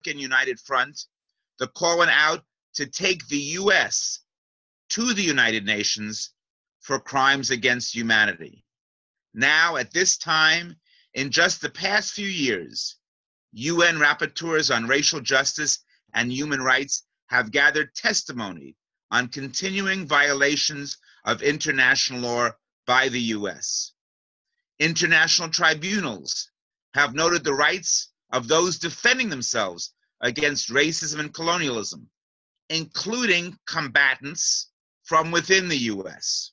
United Front, the call went out to take the U.S. to the United Nations for crimes against humanity. Now, at this time, in just the past few years, UN rapporteurs on racial justice and human rights have gathered testimony on continuing violations of international law by the U.S. International tribunals have noted the rights of those defending themselves against racism and colonialism, including combatants from within the U.S.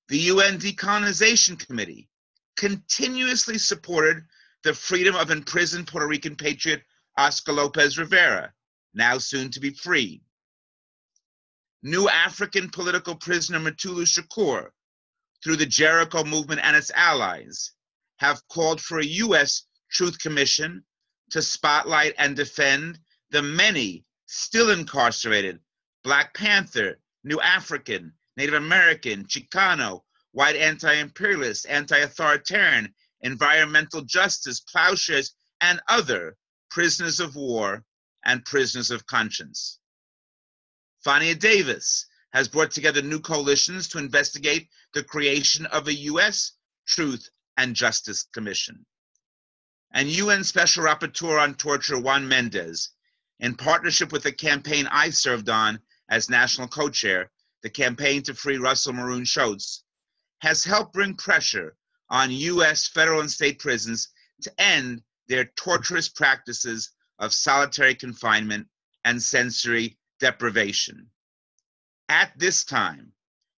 The UN Decolonization Committee continuously supported the freedom of imprisoned Puerto Rican patriot Oscar Lopez Rivera, now soon to be freed. New African political prisoner Mutulu Shakur, through the Jericho movement and its allies, have called for a U.S. Truth Commission to spotlight and defend the many still incarcerated Black Panther, New African, Native American, Chicano, white anti-imperialist, anti-authoritarian, environmental justice, plowshares, and other prisoners of war and prisoners of conscience. Fania Davis has brought together new coalitions to investigate the creation of a U.S. Truth and Justice Commission. And UN Special Rapporteur on Torture Juan Mendez, in partnership with the campaign I served on as national co-chair, the Campaign to Free Russell Maroon Shoatz, has helped bring pressure on U.S. federal and state prisons to end their torturous practices of solitary confinement and sensory deprivation. At this time,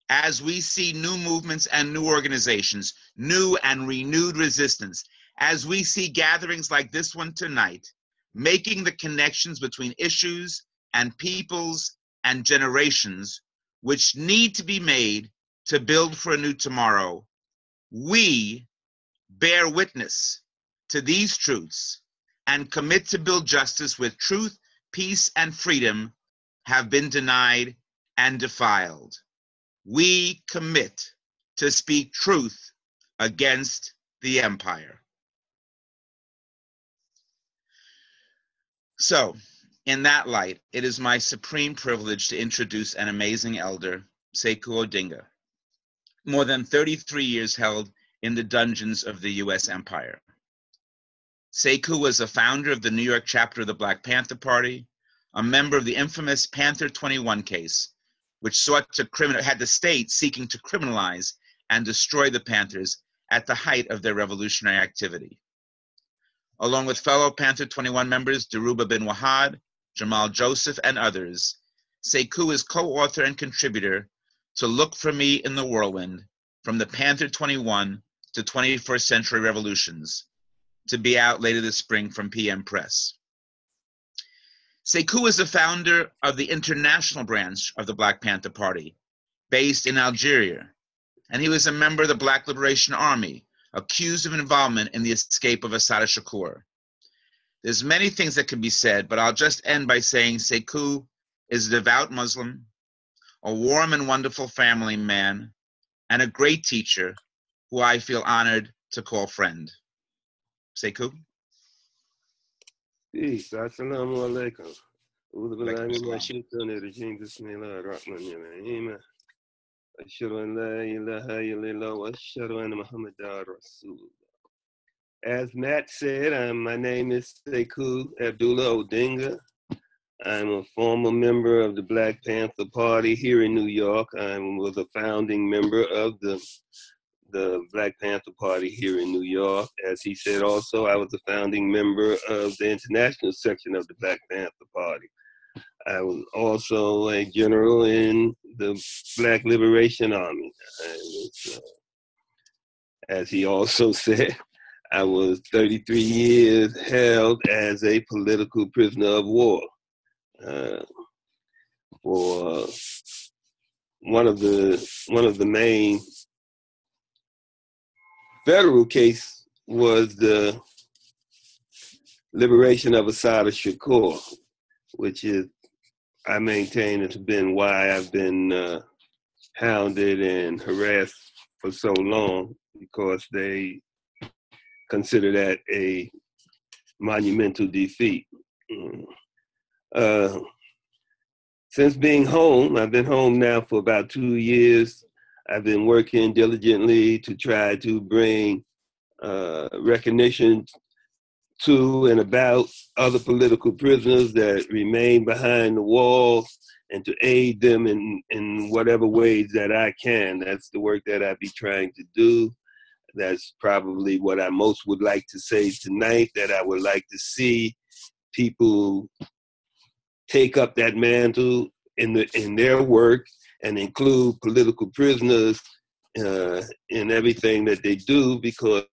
as we see new movements and new organizations, new and renewed resistance, as we see gatherings like this one tonight, making the connections between issues and peoples and generations which need to be made to build for a new tomorrow, we bear witness to these truths and commit to build justice with truth, peace, and freedom have been denied and defiled. We commit to speak truth against the empire. So, in that light, it is my supreme privilege to introduce an amazing elder, Sekou Odinga, more than 33 years held in the dungeons of the U.S. empire. Sekou was a founder of the New York chapter of the Black Panther Party, a member of the infamous Panther 21 case, which sought to had the state seeking to criminalize and destroy the Panthers at the height of their revolutionary activity. Along with fellow Panther 21 members Dhoruba bin Wahad, Jamal Joseph, and others, Sekou is co-author and contributor to Look for Me in the Whirlwind, From the Panther 21 to 21st Century Revolutions, to be out later this spring from PM Press. Sekou is the founder of the international branch of the Black Panther Party, based in Algeria, and he was a member of the Black Liberation Army, accused of involvement in the escape of Assata Shakur. There's many things that can be said, but I'll just end by saying Sekou is a devout Muslim, a warm and wonderful family man, and a great teacher who I feel honored to call friend. Sekou? Peace. Assalamu alaikum. A'udhu billahi minash shaitani rajim. Bismillahir rahmanir rahim. Ashhadu an la ilaha illallah wa ashhadu anna Muhammadan Rasulullah. As Matt said, my name is Sekou Abdullah Odinga. I'm a former member of the Black Panther Party here in New York. I was a founding member of the Black Panther Party here in New York. As he said also, I was a founding member of the international section of the Black Panther Party. I was also a general in the Black Liberation Army. As he also said, I was 33 years held as a political prisoner of war. For one of the main federal case was the liberation of Assata Shakur, which is, I maintain, has been why I've been hounded and harassed for so long, because they consider that a monumental defeat. Since being home, I've been home now for about 2 years. I've been working diligently to try to bring recognition to and about other political prisoners that remain behind the walls, and to aid them in whatever ways that I can. That's the work that I be trying to do. That's probably what I most would like to say tonight, that I would like to see people take up that mantle in their work and include political prisoners in everything that they do, because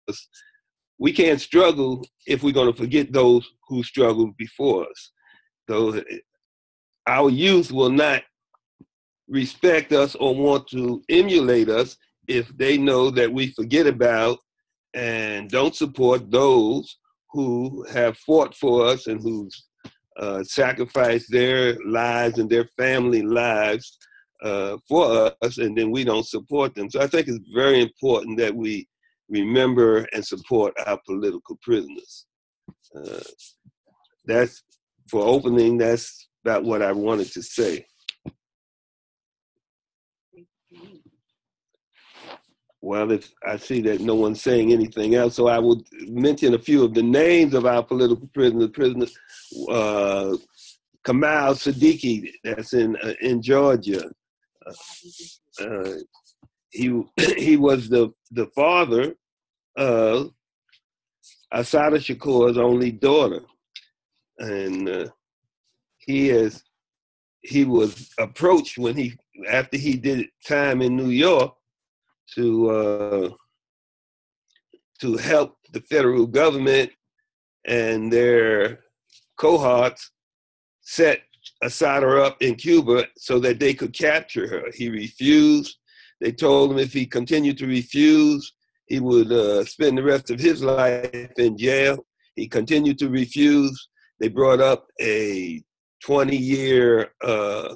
we can't struggle if we're going to forget those who struggled before us. So our youth will not respect us or want to emulate us if they know that we forget about and don't support those who have fought for us and who's sacrificed their lives and their family lives for us, and then we don't support them. So I think it's very important that we remember and support our political prisoners. That's, for opening, that's about what I wanted to say. Well, if I see that no one's saying anything else, so I will mention a few of the names of our political prisoners. Kamal Siddiqui, that's in Georgia. He was the father of Assata Shakur's only daughter, and he was approached after he did time in New York to help the federal government and their cohorts set Assata up in Cuba so that they could capture her. He refused. They told him if he continued to refuse, he would spend the rest of his life in jail. He continued to refuse. They brought up a 20-year, a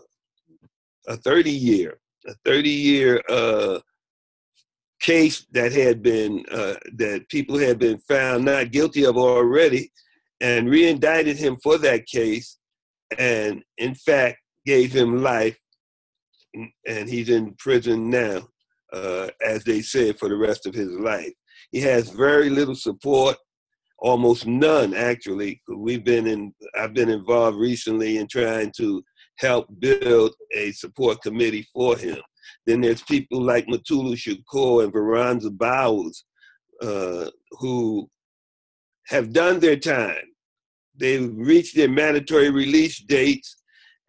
30-year case that had been that people had been found not guilty of already, and re-indicted him for that case, and in fact gave him life, and he's in prison now, as they said, for the rest of his life. He has very little support, almost none actually. I've been involved recently in trying to help build a support committee for him. Then there's people like Mutulu Shakur and Veranza Bowers, who have done their time. They've reached their mandatory release dates,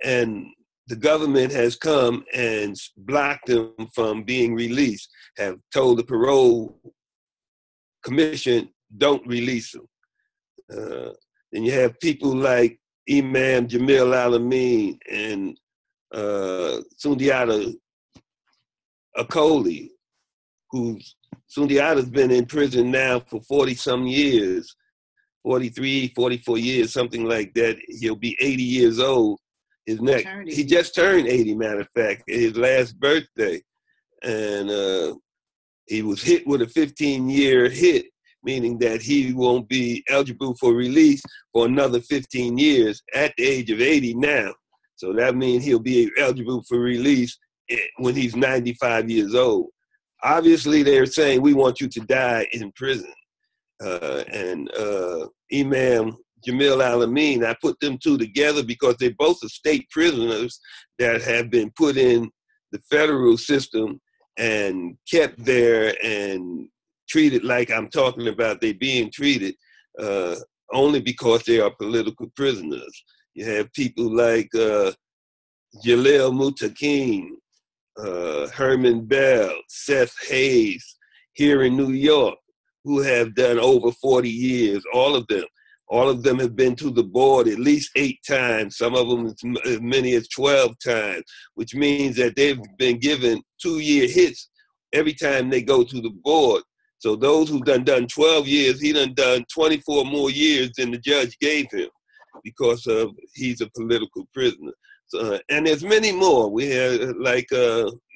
and the government has come and blocked them from being released, have told the parole commission, don't release them. Then you have people like Imam Jamil Alameen and Sundiata Akoli, Sundiata's been in prison now for 40-some years, 43, 44 years, something like that. He'll be 80 years old. He just turned 80, matter of fact, his last birthday. And he was hit with a 15-year hit, meaning that he won't be eligible for release for another 15 years at the age of 80 now. So that means he'll be eligible for release when he's 95 years old. Obviously, they're saying, we want you to die in prison. And Imam Jamil Alameen, I put them two together because they both are state prisoners that have been put in the federal system and kept there and treated like I'm talking about they being treated, only because they are political prisoners. You have people like Jalil Mutakin, Herman Bell, Seth Hayes here in New York, who have done over 40 years, all of them have been to the board at least 8 times, some of them as many as 12 times, which means that they've been given 2-year hits every time they go to the board. So those who done 12 years, he done 24 more years than the judge gave him, because of he's a political prisoner. So, and there's many more. We have, like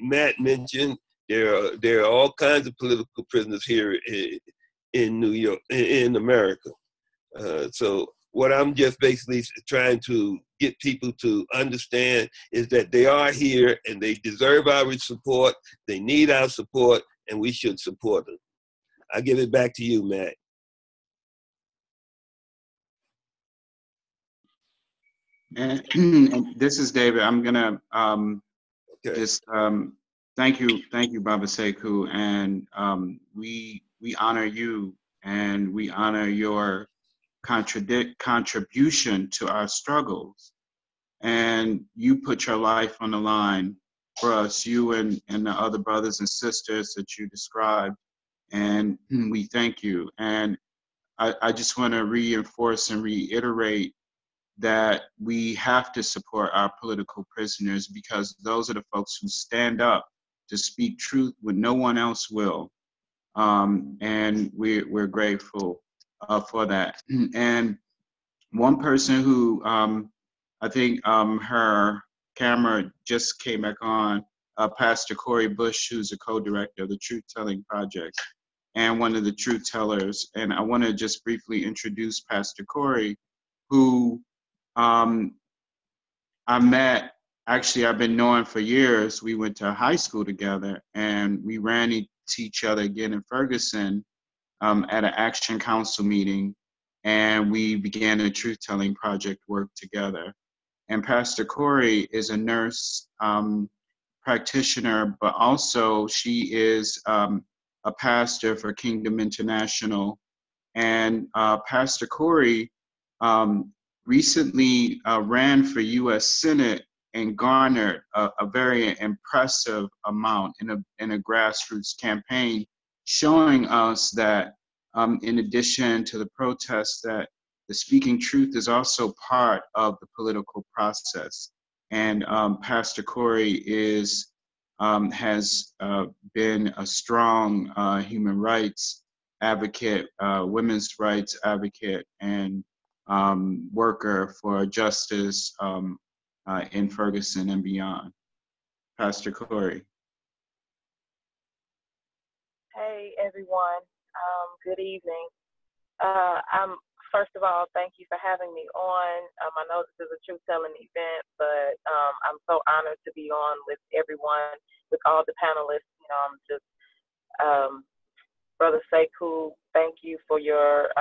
Matt mentioned, there are all kinds of political prisoners here in New York, in America. So what I'm just basically trying to get people to understand is that they are here and they deserve our support. They need our support, and we should support them. I'll give it back to you, Matt. And this is David. I'm gonna just thank you, Baba Sekou, and we honor you and we honor your contribution to our struggles. And you put your life on the line for us, you and the other brothers and sisters that you described, and we thank you. And I just want to reinforce and reiterate that we have to support our political prisoners, because those are the folks who stand up to speak truth when no one else will. And we're grateful for that. And one person who I think her camera just came back on, Pastor Cori Bush, who's a co-director of the Truth Telling Project and one of the truth tellers. And I want to just briefly introduce Pastor Cori, who I met, actually I've been knowing for years. We went to high school together and we ran into each other again in Ferguson at an Action Council meeting, and we began a truth-telling project work together. And Pastor Cori is a nurse practitioner, but also she is a pastor for Kingdom International. And Pastor Cori recently ran for U.S. Senate and garnered a very impressive amount in a grassroots campaign, showing us that in addition to the protests, that the speaking truth is also part of the political process. And Pastor Cori has been a strong human rights advocate, women's rights advocate, and worker for justice in Ferguson and beyond. Pastor Cori. Hey everyone, good evening. First of all, thank you for having me on. I know this is a truth-telling event, but I'm so honored to be on with everyone, with all the panelists. You know, I'm just, Brother Sekou, thank you for your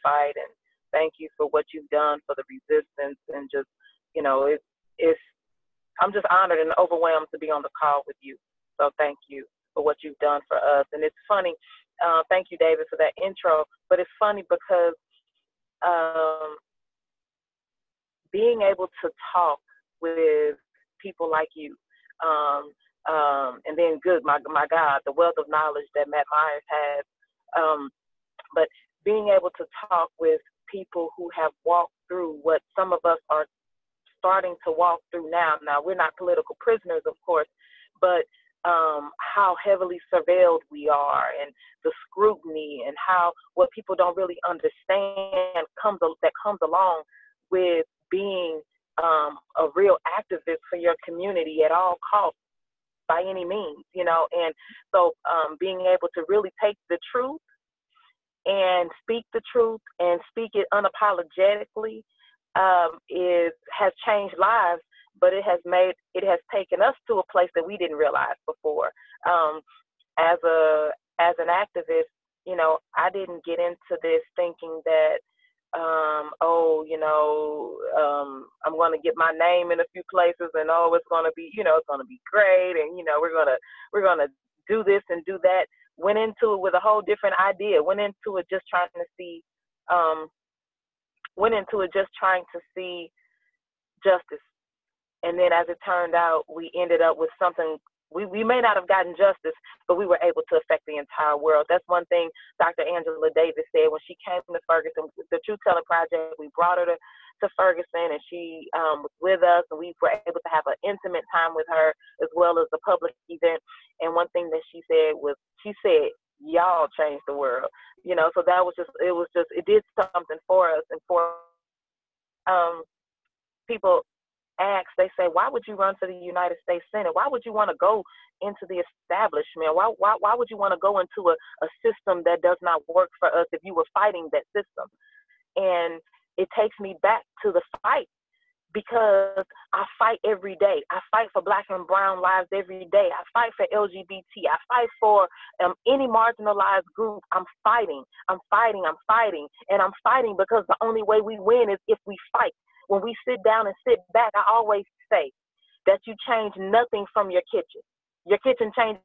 fight, and thank you for what you've done for the resistance. And just, you know, I'm just honored and overwhelmed to be on the call with you. So thank you for what you've done for us. And it's funny, thank you, David, for that intro, but it's funny because being able to talk with people like you, and then my God, the wealth of knowledge that Matt Meyer has, but being able to talk with people who have walked through what some of us are starting to walk through now. Now, we're not political prisoners, of course, but how heavily surveilled we are, and the scrutiny, and how what people don't really understand comes along with being a real activist for your community at all costs, by any means, you know. And so being able to really take the truth and speak the truth and speak it unapologetically has changed lives. But it has taken us to a place that we didn't realize before. As an activist, you know, I didn't get into this thinking that, I'm going to get my name in a few places, and it's going to be, it's going to be great, and we're going to do this and do that. Went into it with a whole different idea. Went into it just trying to see justice. And then as it turned out, we ended up with something, we may not have gotten justice, but we were able to affect the entire world. That's one thing Dr. Angela Davis said when she came to Ferguson, the Truth Telling Project. We brought her to Ferguson, and she was with us, and we were able to have an intimate time with her as well as the public event. And one thing that she said was, y'all changed the world. So that was it did something for us. And for people ask, they say, why would you run for the United States Senate? Why would you want to go into the establishment? Why would you want to go into a system that does not work for us if you were fighting that system? And it takes me back to the fight, because I fight every day. I fight for Black and brown lives every day. I fight for LGBT. I fight for any marginalized group. I'm fighting. And I'm fighting because the only way we win is if we fight. When we sit down and sit back, I always say that you change nothing from your kitchen. Your kitchen changes,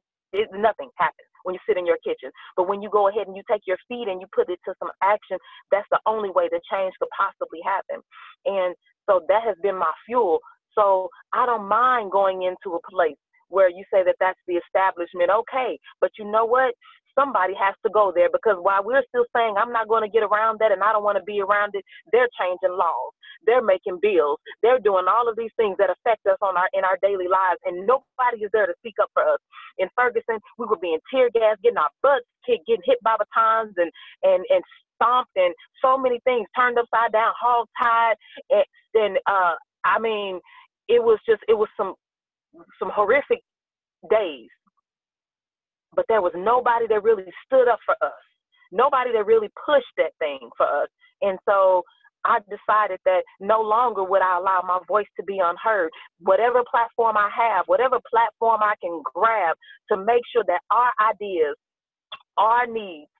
nothing happens when you sit in your kitchen. But when you go ahead and you take your feet and you put it to some action, that's the only way that change could possibly happen. And so that has been my fuel. So I don't mind going into a place where you say that that's the establishment. Okay, but you know what? Somebody has to go there, because while we're still saying I'm not going to get around that and I don't want to be around it, they're changing laws. They're making bills. They're doing all of these things that affect us in our daily lives, and nobody is there to speak up for us. In Ferguson, we were being tear gassed, getting our butts kicked, getting hit by batons and stomped, and so many things turned upside down, hog tied, and I mean, it was some horrific days. But there was nobody that really stood up for us, nobody that really pushed that thing for us. And so I decided that no longer would I allow my voice to be unheard. Whatever platform I have, whatever platform I can grab to make sure that our ideas, our needs,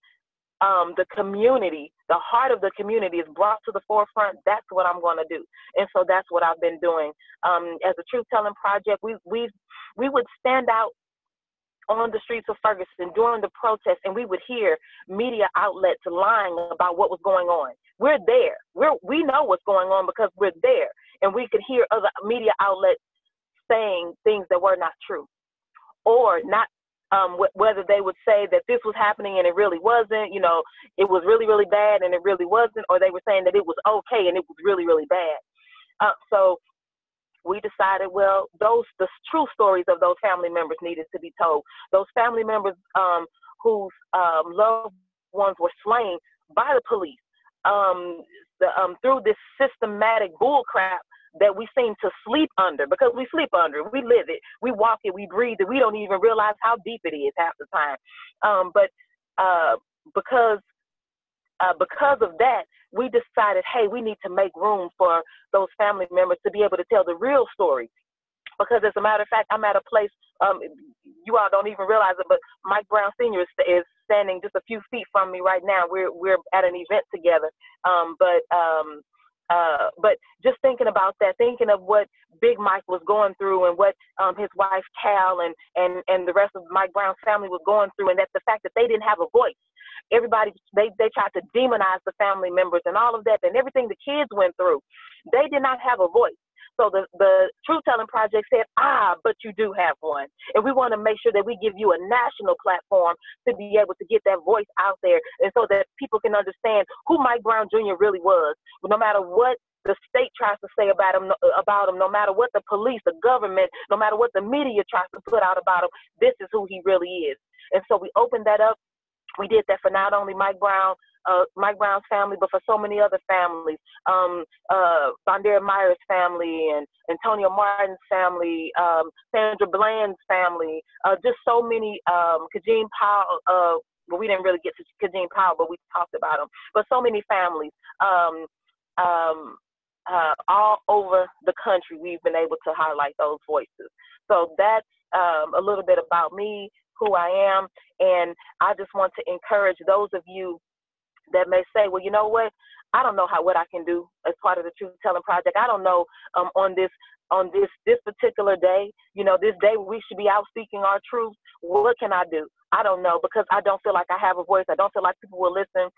the community, the heart of the community is brought to the forefront, that's what I'm going to do. And so that's what I've been doing. As a Truth Telling Project, we would stand out on the streets of Ferguson during the protests, and we would hear media outlets lying about what was going on. We're there. We know what's going on because we're there, and we could hear other media outlets saying things that were not true, or not. Whether they would say that this was happening and it really wasn't, it was really, really bad and it really wasn't, or they were saying that it was okay and it was really, really bad. So we decided, well, the true stories of those family members needed to be told. Those family members whose loved ones were slain by the police through this systematic bullcrap that we seem to sleep under, because we sleep under it, we live it, we walk it, we breathe it, we don't even realize how deep it is half the time. But because of that, we decided, hey, we need to make room for those family members to be able to tell the real story. Because as a matter of fact, I'm at a place, you all don't even realize it, but Mike Brown Sr. is standing just a few feet from me right now. We're at an event together. But just thinking about that, thinking of what Big Mike was going through and what his wife Cal and the rest of Mike Brown's family was going through, and that the fact that they didn't have a voice. Everybody, they tried to demonize the family members and all of that, and everything the kids went through. They did not have a voice. So the Truth Telling Project said, but you do have one. And we want to make sure that we give you a national platform to be able to get that voice out there, and so that people can understand who Mike Brown Jr. really was. No matter what the state tries to say about him, no matter what the police, the government, no matter what the media tries to put out about him, this is who he really is. And so we opened that up. We did that for not only Mike Brown's family, but for so many other families. Bandera Meyer's family, and Antonio Martin's family, Sandra Bland's family, just so many, Kajim Powell, well, we didn't really get to Kajim Powell, but we talked about him. But so many families, all over the country, we've been able to highlight those voices. So that's a little bit about me, who I am, and I just want to encourage those of you that may say, well, you know what, I don't know what I can do as part of the Truth Telling Project. I don't know on this particular day, this day we should be out speaking our truth. What can I do? I don't know, because I don't feel like I have a voice. I don't feel like people will listen.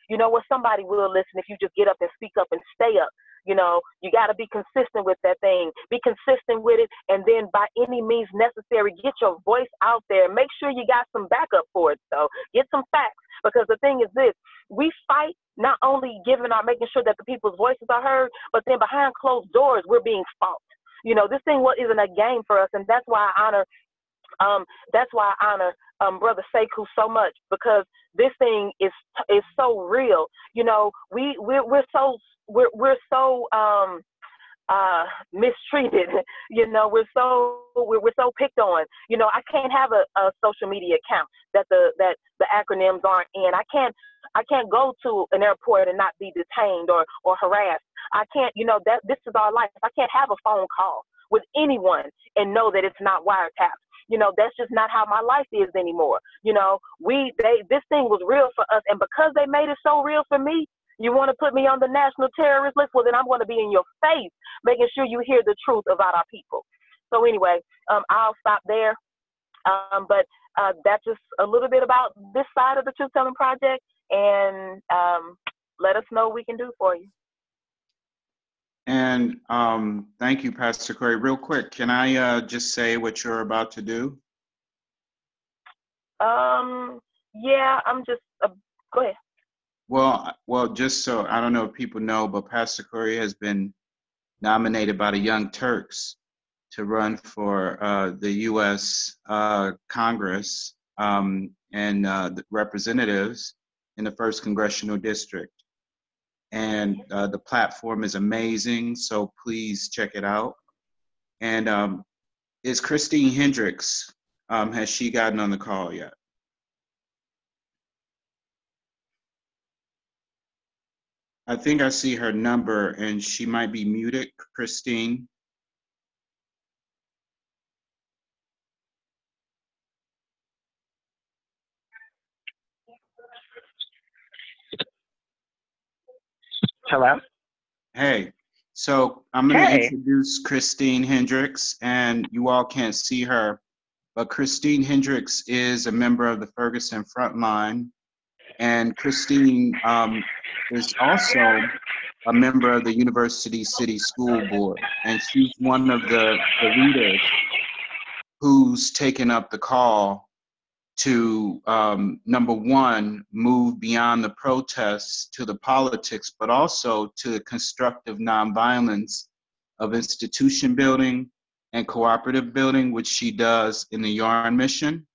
You know what? Somebody will listen if you just get up and speak up and stay up. You got to be consistent with that thing. Be consistent with it, and then by any means necessary, get your voice out there. Make sure you got some backup for it, though. Get some facts, because the thing is this: we fight not only making sure that the people's voices are heard, but then behind closed doors, we're being fought. This thing isn't a game for us, and that's why I honor Brother Sekou so much, because this thing is so real. We're so mistreated. You know, we're so picked on. You know, I can't have a social media account that the acronyms aren't in. I can't go to an airport and not be detained or harassed. I can't, you know, that this is our life. I can't have a phone call with anyone and know that it's not wiretapped. You know, that's just not how my life is anymore. You know, this thing was real for us, and because they made it so real for me, you want to put me on the national terrorist list? Well, then I'm going to be in your face, making sure you hear the truth about our people. So anyway, I'll stop there. But that's just a little bit about this side of the Truth Telling Project, and let us know what we can do for you. And thank you, Pastor Cori. Real quick, can I just say what you're about to do? Yeah, I'm just, go ahead. Well, just so, I don't know if people know, but Pastor Cori has been nominated by the Young Turks to run for the U.S. Congress and the representatives in the 1st Congressional District. And the platform is amazing, so please check it out. And is Christine Hendricks, has she gotten on the call yet? I think I see her number and she might be muted, Christine. Hello? Hey, so I'm going to introduce Christine Hendricks, and you all can't see her, but Christine Hendricks is a member of the Ferguson Frontline, and Christine is also a member of the University City School Board, and she's one of the leaders who's taken up the call to, number one, move beyond the protests to the politics, but also to the constructive nonviolence of institution building and cooperative building, which she does in the Yarn Mission,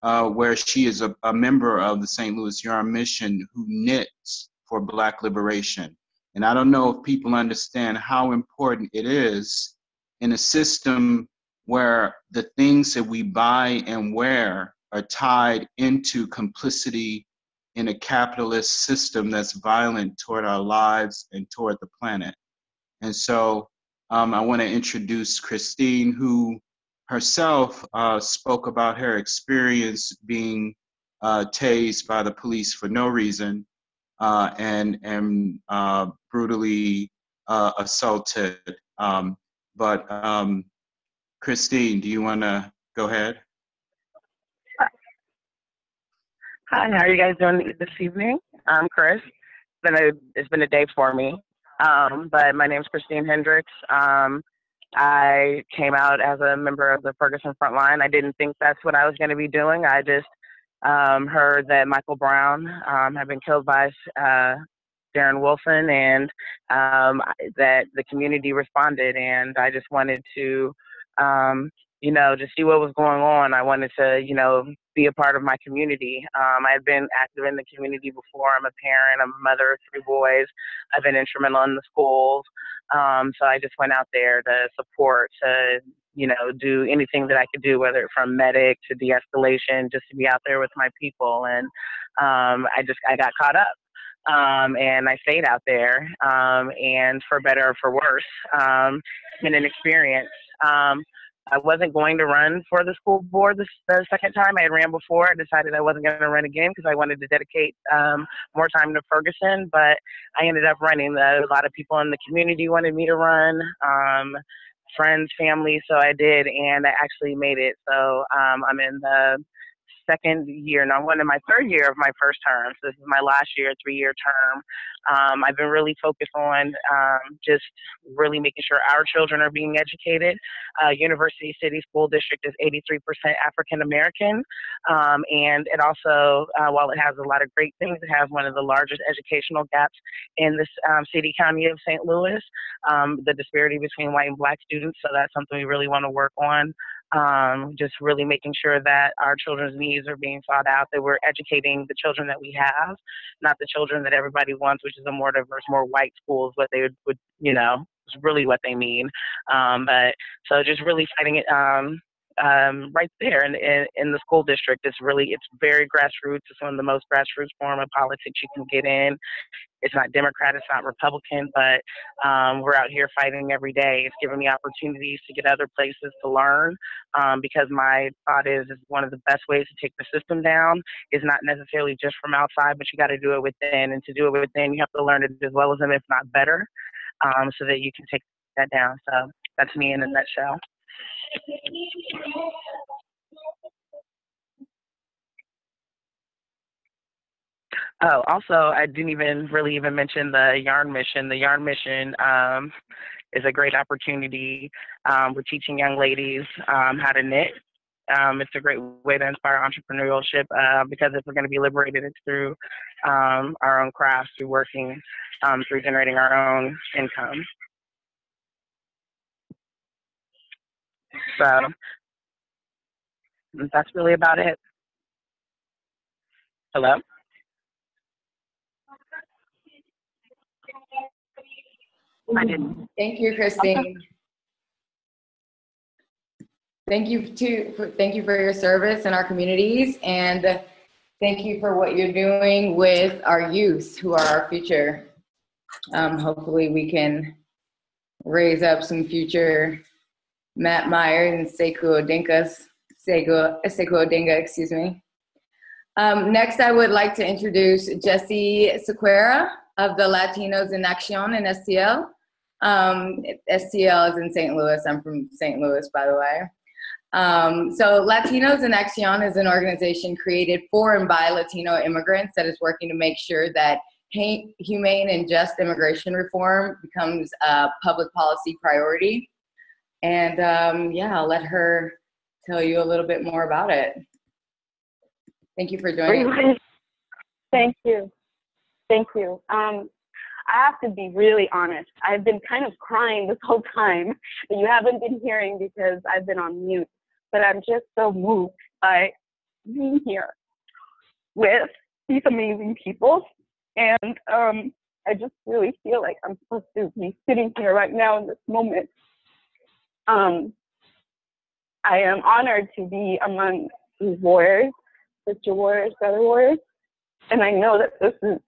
where she is a member of the St. Louis Yarn Mission who knits for Black liberation. And I don't know if people understand how important it is in a system where the things that we buy and wear are tied into complicity in a capitalist system that's violent toward our lives and toward the planet. And so I want to introduce Christine, who herself spoke about her experience being tased by the police for no reason and brutally assaulted. But Christine, do you want to go ahead? Hi, how are you guys doing this evening? I'm Chris. It's been a day for me. But my name is Christine Hendricks. I came out as a member of the Ferguson Frontline. I didn't think that's what I was going to be doing. I just heard that Michael Brown had been killed by Darren Wilson, and that the community responded, and I just wanted to to see what was going on. I wanted to, be a part of my community. I had been active in the community before. I'm a parent, I'm a mother of 3 boys. I've been instrumental in the schools. So I just went out there to support, to, do anything that I could do, whether from medic to de-escalation, just to be out there with my people. And I got caught up. And I stayed out there, and for better or for worse, it's been an experience. I wasn't going to run for the school board the second time. I had ran before. I decided I wasn't going to run again because I wanted to dedicate more time to Ferguson, but I ended up running. A lot of people in the community wanted me to run, friends, family, so I did, and I actually made it. So I'm in the second year. Now I'm going to my 3rd year of my first term. So this is my last year, 3-year term. I've been really focused on just really making sure our children are being educated. University City School District is 83% African American. And it also, while it has a lot of great things, it has one of the largest educational gaps in this city county of St. Louis, the disparity between white and Black students. So that's something we really want to work on. Just really making sure that our children's needs are being sought out, that we're educating the children that we have, not the children that everybody wants, which is a more diverse, more white schools, what they would really what they mean. But so just really fighting it right there in the school district. It's very grassroots. It's one of the most grassroots form of politics you can get in. It's not Democrat, it's not Republican, but we're out here fighting every day. It's giving me opportunities to get other places to learn, because my thought is one of the best ways to take the system down is not necessarily just from outside, but you got to do it within. And to do it within, you have to learn it as well as them, if not better, so that you can take that down. So that's me in a nutshell. Oh, also, I didn't even really mention the Yarn Mission. The Yarn Mission is a great opportunity. We're teaching young ladies how to knit. It's a great way to inspire entrepreneurship, because if we're going to be liberated, it's through our own crafts, through working, through generating our own income. So that's really about it. Hello? I didn't. Thank you, Christine. Thank you for your service in our communities, and thank you for what you're doing with our youth, who are our future. Hopefully, we can raise up some future Matt Meyer and Sekou Odinga, excuse me. Next, I would like to introduce Jessie Sequeira of the Latinos Axion in STL. STL is in St. Louis. I'm from St. Louis, by the way. So Latinos Axion is an organization created for and by Latino immigrants that is working to make sure that humane and just immigration reform becomes a public policy priority. And yeah, I'll let her tell you a little bit more about it. Thank you for joining. Thank you. Thank you. I have to be really honest. I've been kind of crying this whole time that you haven't been hearing because I've been on mute. But I'm just so moved by being here with these amazing people. And I just really feel like I'm supposed to be sitting here right now in this moment. I am honored to be among these warriors, sister warriors, brother warriors. And I know that this is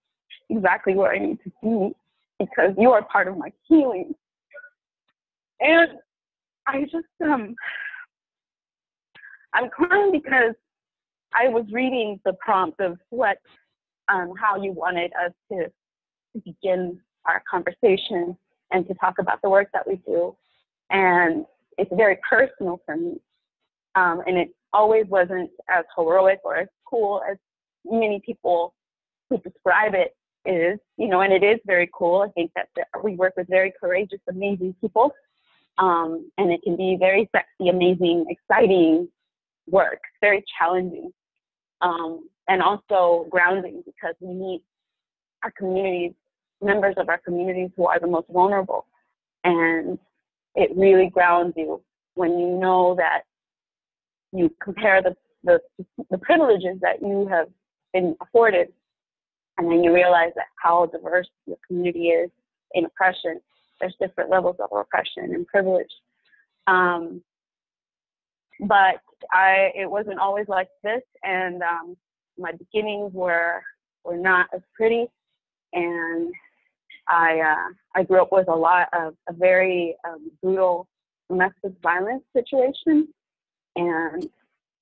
exactly what I need to do because you are part of my healing. And I just, I'm crying because I was reading the prompt of what, how you wanted us to begin our conversation and to talk about the work that we do. And it's very personal for me. And it always wasn't as heroic or as cool as many people who describe it is, you know, and it is very cool. I think that we work with very courageous, amazing people. And it can be very sexy, amazing, exciting work, very challenging, and also grounding because we meet our communities, members of our communities who are the most vulnerable. And it really grounds you when you know that you compare the privileges that you have been afforded, and then you realize that how diverse your community is in oppression. There's different levels of oppression and privilege. But it wasn't always like this, and my beginnings were not as pretty, and I grew up with a very brutal domestic violence situation, and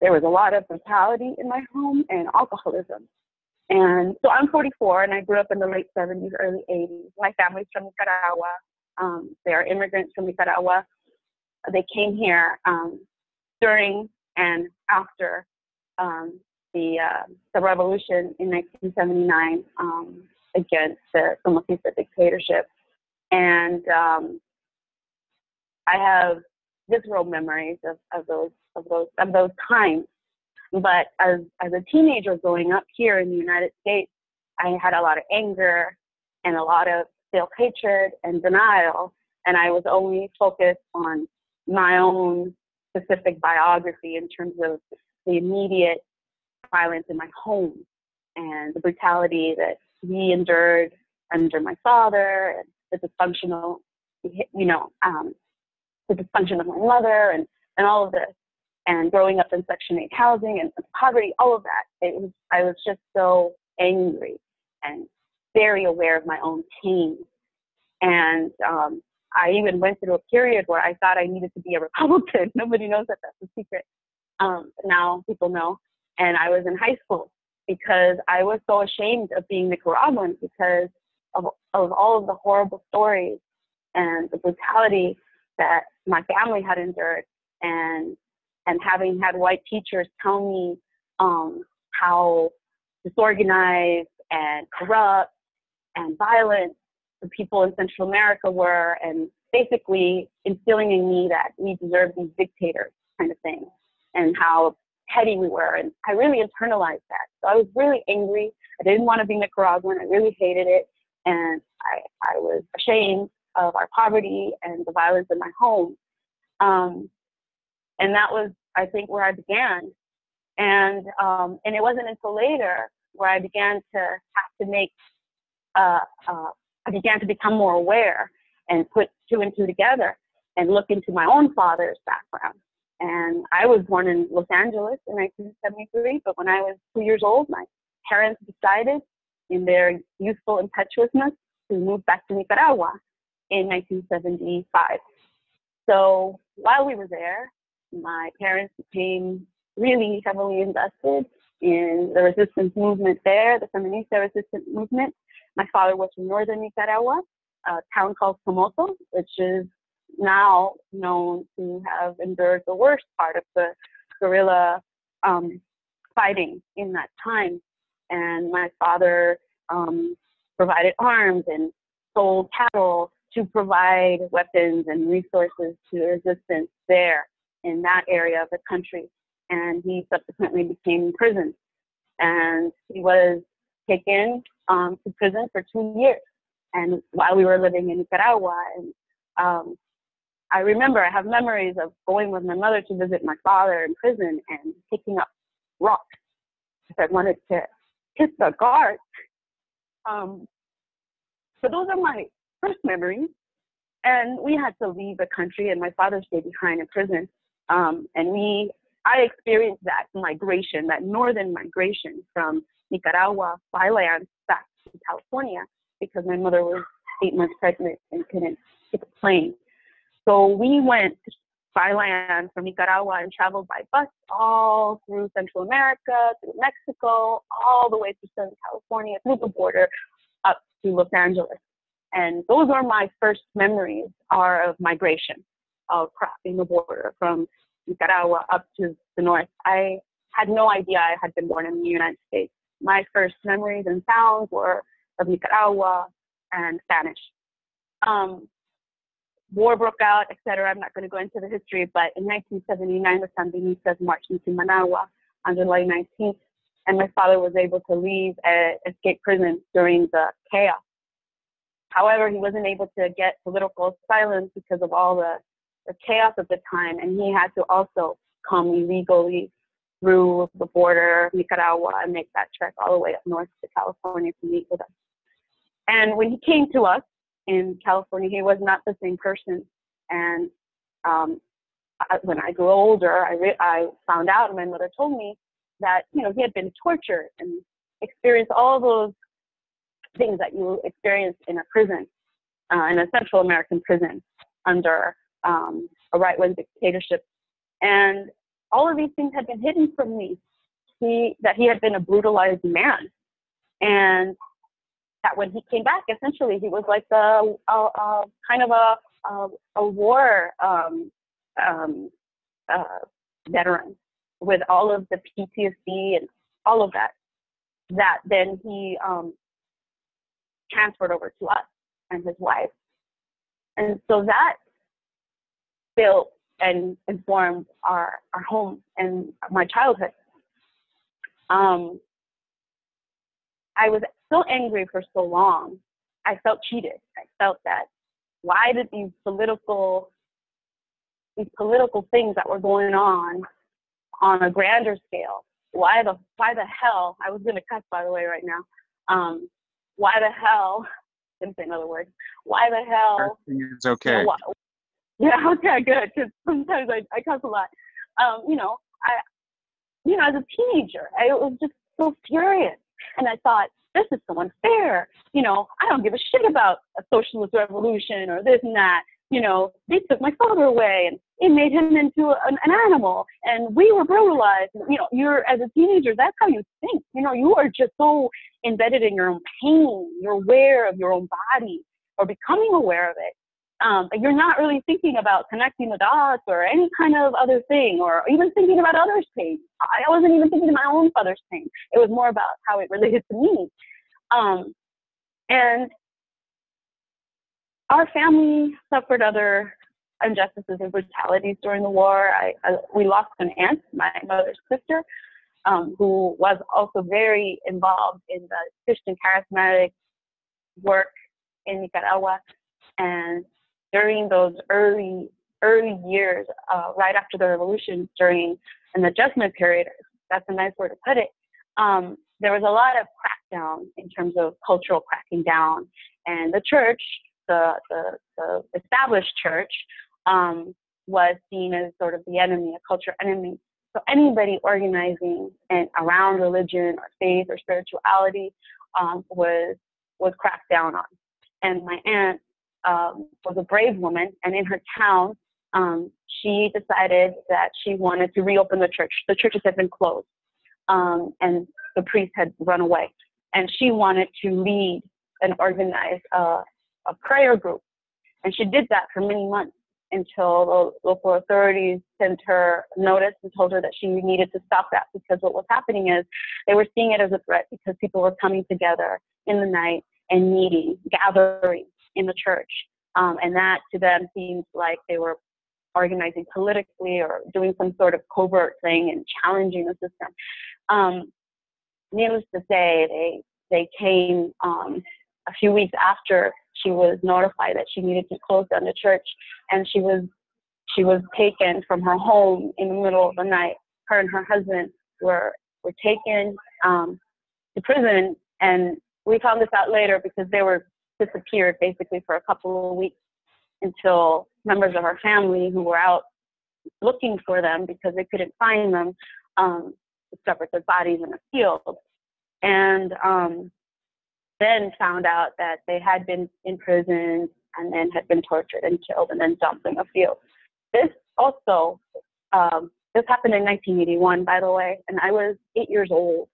there was a lot of brutality in my home and alcoholism. And so I'm 44, and I grew up in the late 70s, early 80s. My family's from Nicaragua. They are immigrants from Nicaragua. They came here during and after the revolution in 1979 against the Somocista dictatorship. And I have visceral memories of those times. But as a teenager growing up here in the United States, I had a lot of anger and a lot of self-hatred and denial. And I was only focused on my own specific biography in terms of the immediate violence in my home and the brutality that we endured under my father and the dysfunctional you know, the dysfunction of my mother and all of this, and growing up in Section 8 housing and poverty, all of that. I was just so angry and very aware of my own pain. And I even went through a period where I thought I needed to be a Republican. Nobody knows that that's a secret. Now people know. And I was in high school because I was so ashamed of being Nicaraguan because of all of the horrible stories and the brutality that my family had endured, and having had white teachers tell me how disorganized and corrupt and violent the people in Central America were, and basically instilling in me that we deserved these dictators kind of thing, and how petty we were. And I really internalized that. So I was really angry. I didn't want to be Nicaraguan. I really hated it. And I was ashamed of our poverty and the violence in my home. And that was, I think, where I began. And it wasn't until later where I began to have to make, I began to become more aware and put two and two together and look into my own father's background. And I was born in Los Angeles in 1973, but when I was 2 years old, my parents decided in their youthful impetuousness to move back to Nicaragua in 1975. So while we were there, my parents became really heavily invested in the resistance movement there, the Feminista resistance movement. My father was from northern Nicaragua, a town called Somoto, which is now known to have endured the worst part of the guerrilla fighting in that time. And my father provided arms and sold cattle to provide weapons and resources to the resistance there in that area of the country. And he subsequently became imprisoned. And he was taken to prison for 2 years. And while we were living in Nicaragua, and I remember, I have memories of going with my mother to visit my father in prison and picking up rocks because I wanted to hit the guards. So those are my first memories. And we had to leave the country, and my father stayed behind in prison. And I experienced that migration, that northern migration from Nicaragua by land back to California because my mother was 8 months pregnant and couldn't get the plane. So we went by land from Nicaragua and traveled by bus all through Central America, through Mexico, all the way to Southern California, through the border, up to Los Angeles. And those are my first memories of migration, of crossing the border from Nicaragua up to the north. I had no idea I had been born in the United States. My first memories and sounds were of Nicaragua and Spanish. War broke out, etc. I'm not going to go into the history, but in 1979, the Sandinistas marched into Managua on July 19th, and my father was able to leave and escape prison during the chaos. However, he wasn't able to get political asylum because of all the chaos of the time, and he had to also come illegally through the border of Nicaragua and make that trek all the way up north to California to meet with us. And when he came to us in California, he was not the same person. And when I grew older, I found out, and my mother told me that, you know, he had been tortured and experienced all those things that you experience in a prison, in a Central American prison under a right-wing dictatorship. And all of these things had been hidden from me. That he had been a brutalized man. And that when he came back, essentially, he was like a kind of a war veteran with all of the PTSD and all of that then he transferred over to us and his wife. And so that built and informed our home and my childhood. I was so angry for so long. I felt cheated. I felt that why did these political things that were going on a grander scale, why the hell, I was going to cuss, by the way, right now, why the hell didn't say another word. Why the hell? It's okay. You know, yeah, okay, good, because sometimes I cuss a lot. You know, as a teenager, I was just so furious. And I thought, this is so unfair. You know, I don't give a shit about a socialist revolution or this and that. You know, they took my father away and it made him into an animal and we were brutalized. You know, you're, as a teenager, that's how you think. You know, you are just so embedded in your own pain. You're aware of your own body or becoming aware of it. But you're not really thinking about connecting the dots or any kind of other thing, or even thinking about others' pain. I wasn't even thinking of my own father's pain. It was more about how it related to me. And our family suffered other injustices and brutalities during the war. We lost an aunt, my mother's sister, who was also very involved in the Christian charismatic work in Nicaragua. And during those early years, right after the revolution, during an adjustment period, that's a nice word to put it, there was a lot of crackdown in terms of cultural cracking down. And the church, the established church, was seen as sort of the enemy, a culture enemy. So anybody organizing and around religion or faith or spirituality was cracked down on. And my aunt was a brave woman, and in her town, she decided that she wanted to reopen the church. The churches had been closed, and the priest had run away. And she wanted to lead and organize a prayer group. And she did that for many months until the local authorities sent her notice and told her that she needed to stop that, because what was happening is they were seeing it as a threat because people were coming together in the night and meeting, gathering in the church. And that to them seemed like they were organizing politically or doing some sort of covert thing and challenging the system. Needless to say, they came a few weeks after she was notified that she needed to close down the church, and she was taken from her home in the middle of the night. Her and her husband were taken to prison, and we found this out later because they were disappeared basically for a couple of weeks until members of her family who were out looking for them because they couldn't find them discovered their bodies in a field, and then found out that they had been imprisoned and then had been tortured and killed and then dumped in a field. This also, this happened in 1981, by the way, and I was 8 years old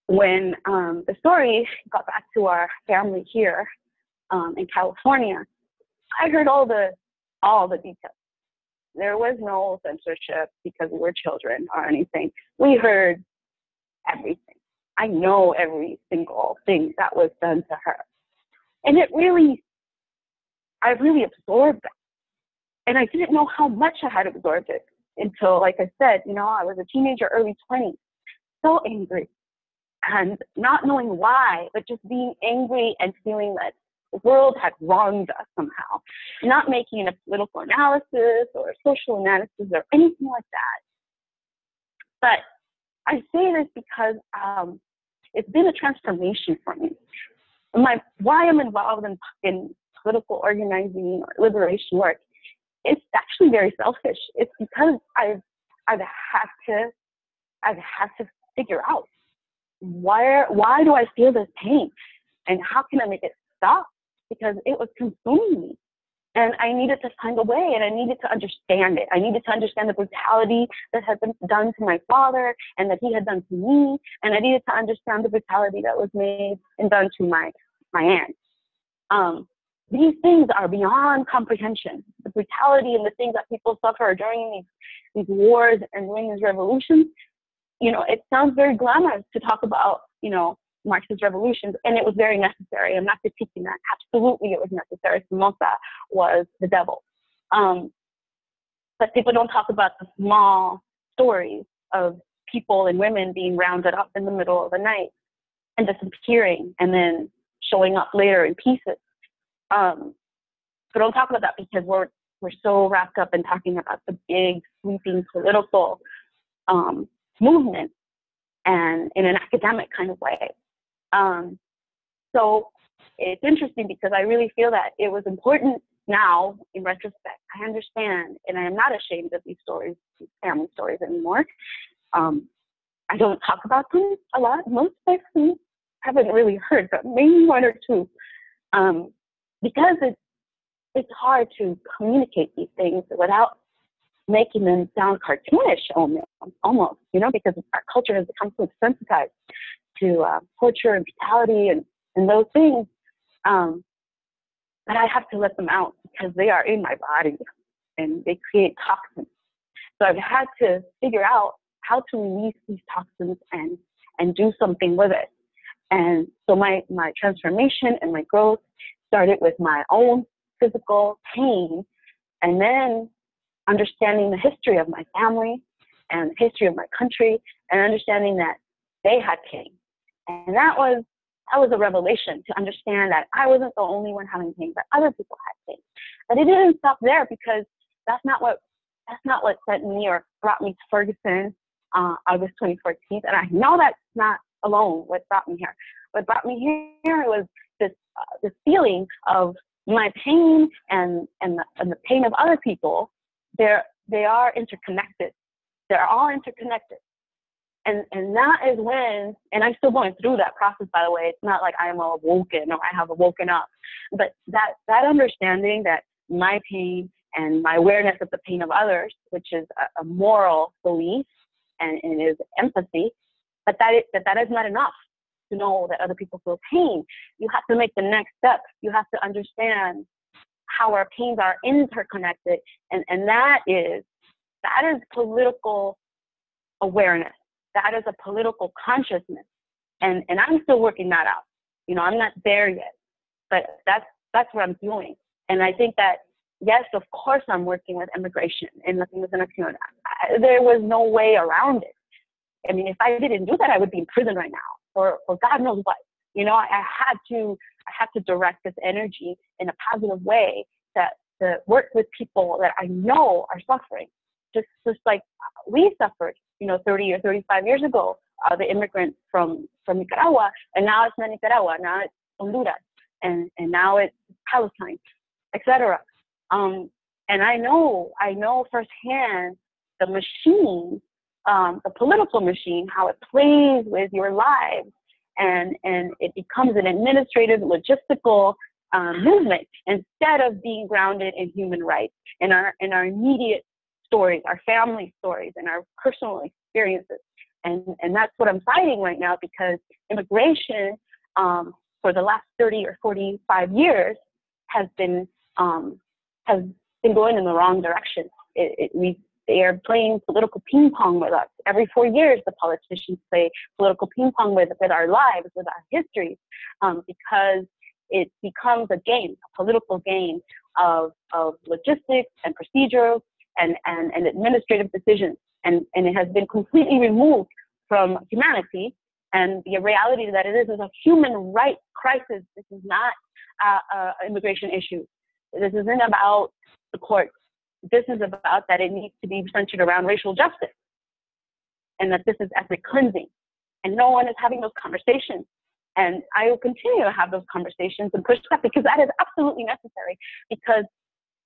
when the story got back to our family here in California. I heard all the details. There was no censorship because we were children or anything. We heard everything. I know every single thing that was done to her. And I really absorbed that. And I didn't know how much I had absorbed it until, like I said, you know, I was a teenager, early 20s, so angry. And not knowing why, but just being angry and feeling that the world had wronged us somehow. Not making a political analysis or a social analysis or anything like that. But I say this because it's been a transformation for me. Why I'm involved in political organizing or liberation work, it's actually very selfish. It's because I've had to figure out why do I feel this pain, and how can I make it stop? Because it was consuming me. And I needed to find a way, and I needed to understand it. I needed to understand the brutality that had been done to my father and that he had done to me. And I needed to understand the brutality that was made and done to my aunt. These things are beyond comprehension. The brutality and the things that people suffer during these wars and during these revolutions, you know, it sounds very glamorous to talk about, you know, Marxist revolutions, and it was very necessary. I'm not critiquing that. Absolutely, it was necessary. Somoza was the devil. But people don't talk about the small stories of people and women being rounded up in the middle of the night and disappearing and then showing up later in pieces. So don't talk about that because we're so wrapped up in talking about the big, sweeping political movement and in an academic kind of way. So it's interesting because I really feel that it was important now, in retrospect. I understand, and I am not ashamed of these stories, these family stories anymore. I don't talk about them a lot. Most places haven't really heard, but maybe one or two, because it's hard to communicate these things without making them sound cartoonish almost, you know, because our culture has become so sensitized to torture and brutality and those things. But I have to let them out because they are in my body and they create toxins. So I've had to figure out how to release these toxins and do something with it. And so my transformation and my growth started with my own physical pain, and then understanding the history of my family and the history of my country, and understanding that they had pain. And that was a revelation, to understand that I wasn't the only one having pain, but other people had pain. But it didn't stop there, because that's not what sent me or brought me to Ferguson, August 2014. And I know that's not alone what brought me here. What brought me here was this feeling of my pain and the pain of other people. They are interconnected. They're all interconnected. And that is when, and I'm still going through that process, by the way. It's not like I'm awoken or I have woken up. But that understanding that my pain and my awareness of the pain of others, which is a moral belief and is empathy, but that is not enough to know that other people feel pain. You have to make the next step. You have to understand how our pains are interconnected. And that is political awareness. That is a political consciousness. And I'm still working that out. You know, I'm not there yet, but that's what I'm doing. And I think that, yes, of course I'm working with immigration and Latinos Axion. There was no way around it. I mean, if I didn't do that, I would be in prison right now, or God knows what. You know, I had to direct this energy in a positive way to work with people that I know are suffering, just like we suffered, you know, 30 or 35 years ago, the immigrants from Nicaragua, and now it's not Nicaragua, now it's Honduras, and now it's Palestine, etc. And I know firsthand the machine, the political machine, how it plays with your lives, and it becomes an administrative, logistical movement instead of being grounded in human rights, in our immediate stories, our family stories, and our personal experiences. And that's what I'm fighting right now, because immigration for the last 30 or 45 years has been going in the wrong direction. They are playing political ping pong with us. Every 4 years, the politicians play political ping pong with our lives, with our histories, because it becomes a game, a political game of logistics and procedures and administrative decisions. And it has been completely removed from humanity. And the reality that it is a human rights crisis. This is not an immigration issue. This isn't about the courts. This is about that it needs to be centered around racial justice, and that this is ethnic cleansing. And no one is having those conversations. And I will continue to have those conversations and push that, because that is absolutely necessary. Because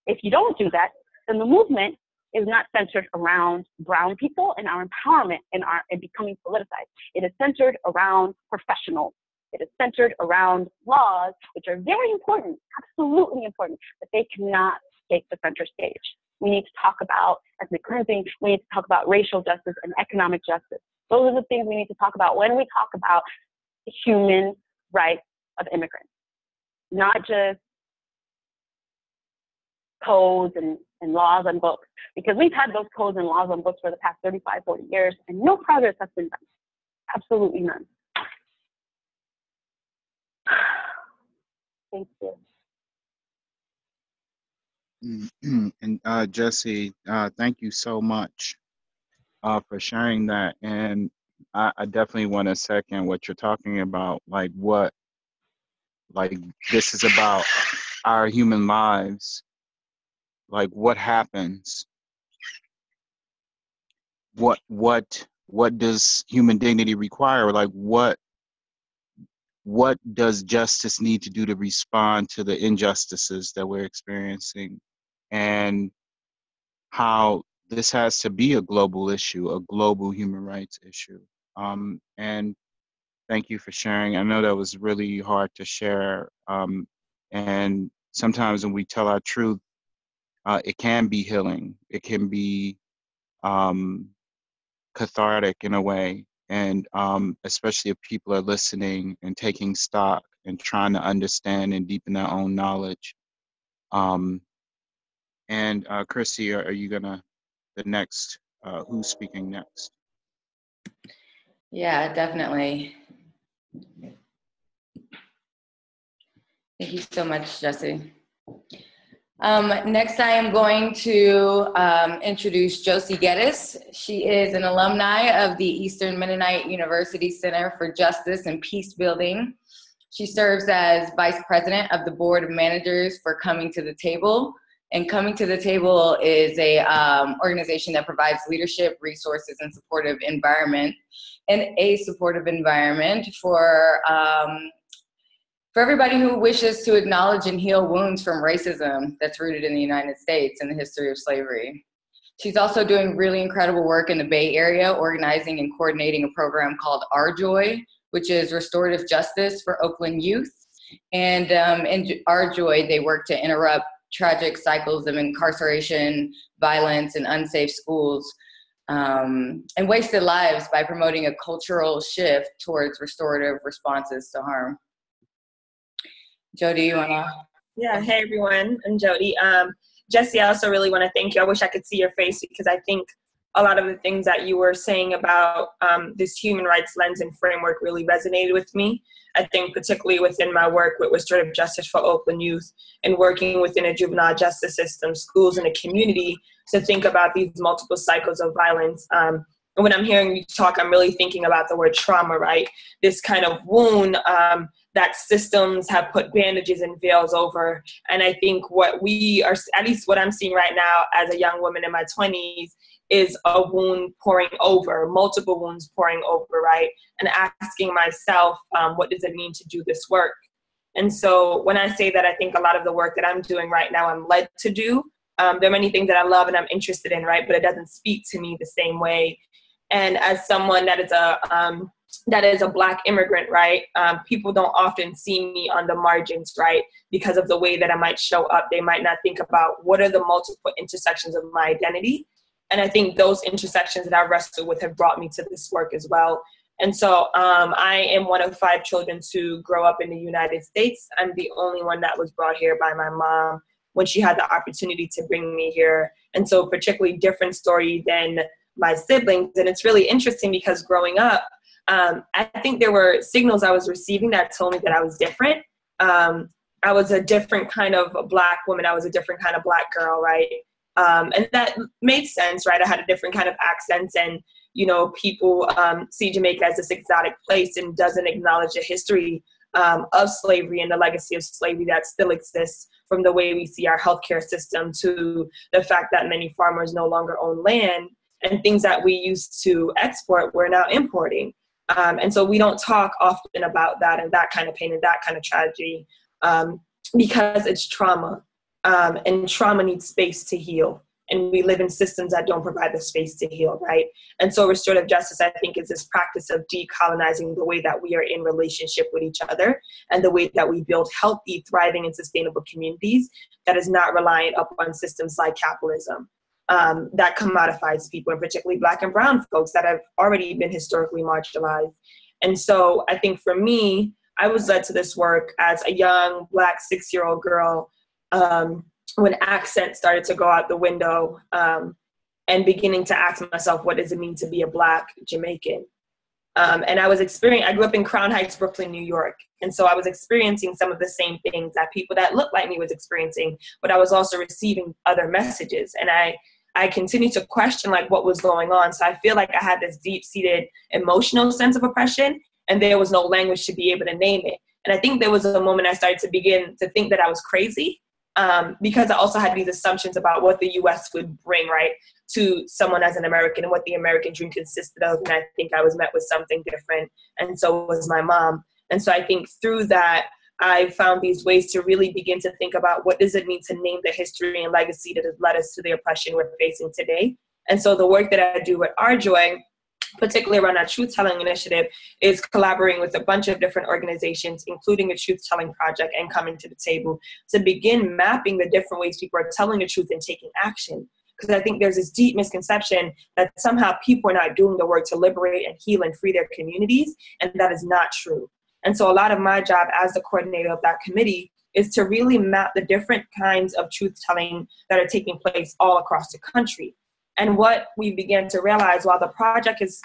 if you don't do that, then the movement is not centered around brown people and our empowerment and becoming politicized. It is centered around professionals. It is centered around laws, which are very important, absolutely important, but they cannot take the center stage. We need to talk about ethnic cleansing. We need to talk about racial justice and economic justice. Those are the things we need to talk about when we talk about the human rights of immigrants, not just codes and laws on books, because we've had those codes and laws on books for the past 35, 40 years, and no progress has been done. Absolutely none. Thank you. And Jessie, thank you so much for sharing that. And I definitely want to second what you're talking about, like this is about our human lives. Like what happens? What does human dignity require? Like what what does justice need to do to respond to the injustices that we're experiencing, and how this has to be a global issue, a global human rights issue. And thank you for sharing. I know that was really hard to share. And sometimes when we tell our truth, it can be healing. It can be cathartic in a way. And especially if people are listening and taking stock and trying to understand and deepen their own knowledge. And Chrissy, are you gonna, the next, who's speaking next? Yeah, definitely. Thank you so much, Jessie. Next, I am going to introduce Jodie Geddes. She is an alumni of the Eastern Mennonite University Center for Justice and Peace Building. She serves as Vice President of the Board of Managers for Coming to the Table. And Coming to the Table is a organization that provides leadership, resources, and supportive environment, for everybody who wishes to acknowledge and heal wounds from racism that's rooted in the United States and the history of slavery. She's also doing really incredible work in the Bay Area, organizing and coordinating a program called Our Joy, which is Restorative Justice for Oakland Youth. And in Our Joy, they work to interrupt tragic cycles of incarceration, violence, and unsafe schools, and wasted lives by promoting a cultural shift towards restorative responses to harm. Jodie, you wanna? Yeah, hey everyone, I'm Jodie. Jessie, I also really wanna thank you. I wish I could see your face because I think a lot of the things that you were saying about this human rights lens and framework really resonated with me. I think particularly within my work with Restorative Justice for Oakland Youth and working within a juvenile justice system, schools, and a community to think about these multiple cycles of violence. And when I'm hearing you talk, I'm really thinking about the word trauma, right? This kind of wound that systems have put bandages and veils over. And I think what we are, at least what I'm seeing right now as a young woman in my 20s, is a wound pouring over, multiple wounds pouring over, right? And asking myself, what does it mean to do this work? And so when I say that, I think a lot of the work that I'm doing right now, I'm led to do. There are many things that I love and I'm interested in, right? But it doesn't speak to me the same way. And as someone that is a Black immigrant, right? People don't often see me on the margins, right? Because of the way that I might show up. They might not think about what are the multiple intersections of my identity. And I think those intersections that I wrestled with have brought me to this work as well. And so I am one of 5 children to grow up in the United States. I'm the only one that was brought here by my mom when she had the opportunity to bring me here. And so particularly different story than my siblings. And it's really interesting because growing up, I think there were signals I was receiving that told me that I was different. I was a different kind of Black woman. I was a different kind of Black girl, right? And that made sense, right? I had a different kind of accent, and, you know, people see Jamaica as this exotic place and doesn't acknowledge the history of slavery and the legacy of slavery that still exists, from the way we see our healthcare system to the fact that many farmers no longer own land, and things that we used to export, we're now importing. And so we don't talk often about that and that kind of pain and that kind of tragedy because it's trauma. And trauma needs space to heal. And we live in systems that don't provide the space to heal, right? And so restorative justice, I think, is this practice of decolonizing the way that we are in relationship with each other and the way that we build healthy, thriving, and sustainable communities that is not reliant upon systems like capitalism that commodifies people, and particularly Black and brown folks that have already been historically marginalized. And so I think for me, I was led to this work as a young Black 6-year-old girl when accent started to go out the window and beginning to ask myself, what does it mean to be a Black Jamaican? And I grew up in Crown Heights, Brooklyn, New York. And so I was experiencing some of the same things that people that looked like me was experiencing, but I was also receiving other messages. And I continued to question like what was going on. So I feel like I had this deep-seated emotional sense of oppression, and there was no language to be able to name it. And I think there was a moment I started to begin to think that I was crazy, because I also had these assumptions about what the U.S. would bring, right, to someone as an American and what the American dream consisted of. And I think I was met with something different. And so was my mom. And so I think through that, I found these ways to really begin to think about what does it mean to name the history and legacy that has led us to the oppression we're facing today. And so the work that I do with Our Joy, particularly around our truth-telling initiative, is collaborating with a bunch of different organizations, including a truth-telling project, and coming to the table to begin mapping the different ways people are telling the truth and taking action. Because I think there's this deep misconception that somehow people are not doing the work to liberate and heal and free their communities, and that is not true. And so a lot of my job as the coordinator of that committee is to really map the different kinds of truth-telling that are taking place all across the country. And what we began to realize, while the project is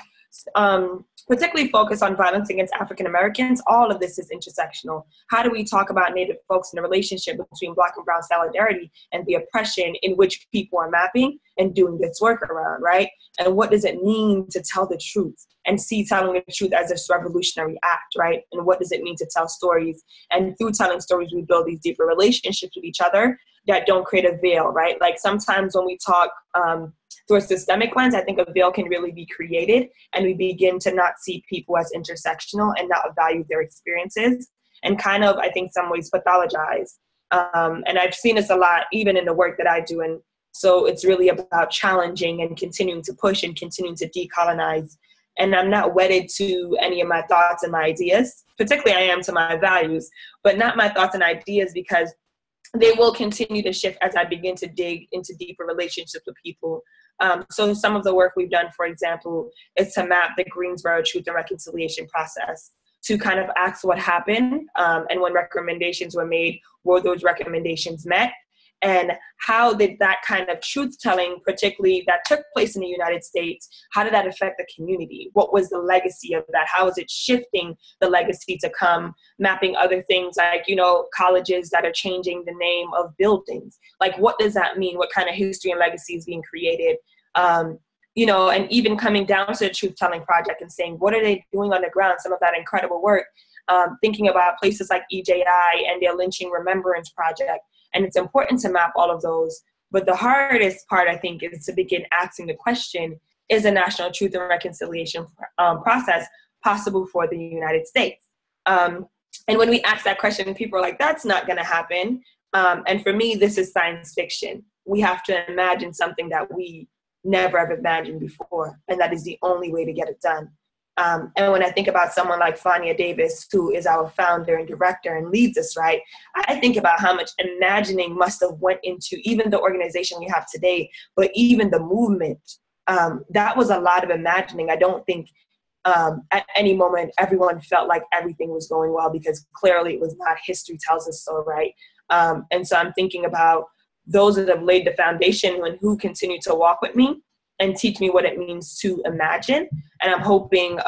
particularly focused on violence against African Americans, all of this is intersectional. How do we talk about Native folks in the relationship between Black and Brown solidarity and the oppression in which people are mapping and doing this work around, right? And what does it mean to tell the truth and see telling the truth as this revolutionary act, right? And what does it mean to tell stories? And through telling stories, we build these deeper relationships with each other that don't create a veil, right? Like sometimes when we talk through a systemic lens, I think a veil can really be created, and we begin to not see people as intersectional and not value their experiences, and kind of, I think, some ways pathologize. And I've seen this a lot, even in the work that I do. And so it's really about challenging and continuing to push and continuing to decolonize. And I'm not wedded to any of my thoughts and my ideas. Particularly, I am to my values, but not my thoughts and ideas, because they will continue to shift as I begin to dig into deeper relationships with people. So some of the work we've done, for example, is to map the Greensboro Truth and Reconciliation process, to kind of ask what happened, and when recommendations were made, were those recommendations met? And how did that kind of truth-telling, particularly that took place in the United States, how did that affect the community? What was the legacy of that? How is it shifting the legacy to come, mapping other things like, you know, colleges that are changing the name of buildings? Like, what does that mean? What kind of history and legacy is being created? You know, and even coming down to the truth-telling project and saying, what are they doing on the ground? Some of that incredible work, thinking about places like EJI and their Lynching Remembrance Project. And it's important to map all of those. But the hardest part, I think, is to begin asking the question, is a national truth and reconciliation process possible for the United States? And when we ask that question, people are like, that's not going to happen. And for me, this is science fiction. We have to imagine something that we never have imagined before. And that is the only way to get it done. And when I think about someone like Fania Davis, who is our founder and director and leads us, right, I think about how much imagining must have went into even the organization we have today, but even the movement. That was a lot of imagining. I don't think at any moment everyone felt like everything was going well, because clearly it was not. History tells us so, right? And so I'm thinking about those that have laid the foundation and who continue to walk with me and teach me what it means to imagine. And I'm hoping,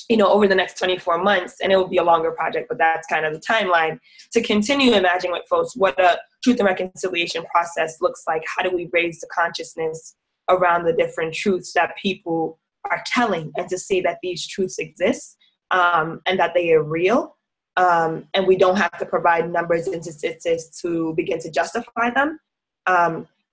you know, over the next 24 months, and it will be a longer project, but that's kind of the timeline, to continue imagining with folks what a truth and reconciliation process looks like. How do we raise the consciousness around the different truths that people are telling, and to say that these truths exist, and that they are real, and we don't have to provide numbers and statistics to begin to justify them.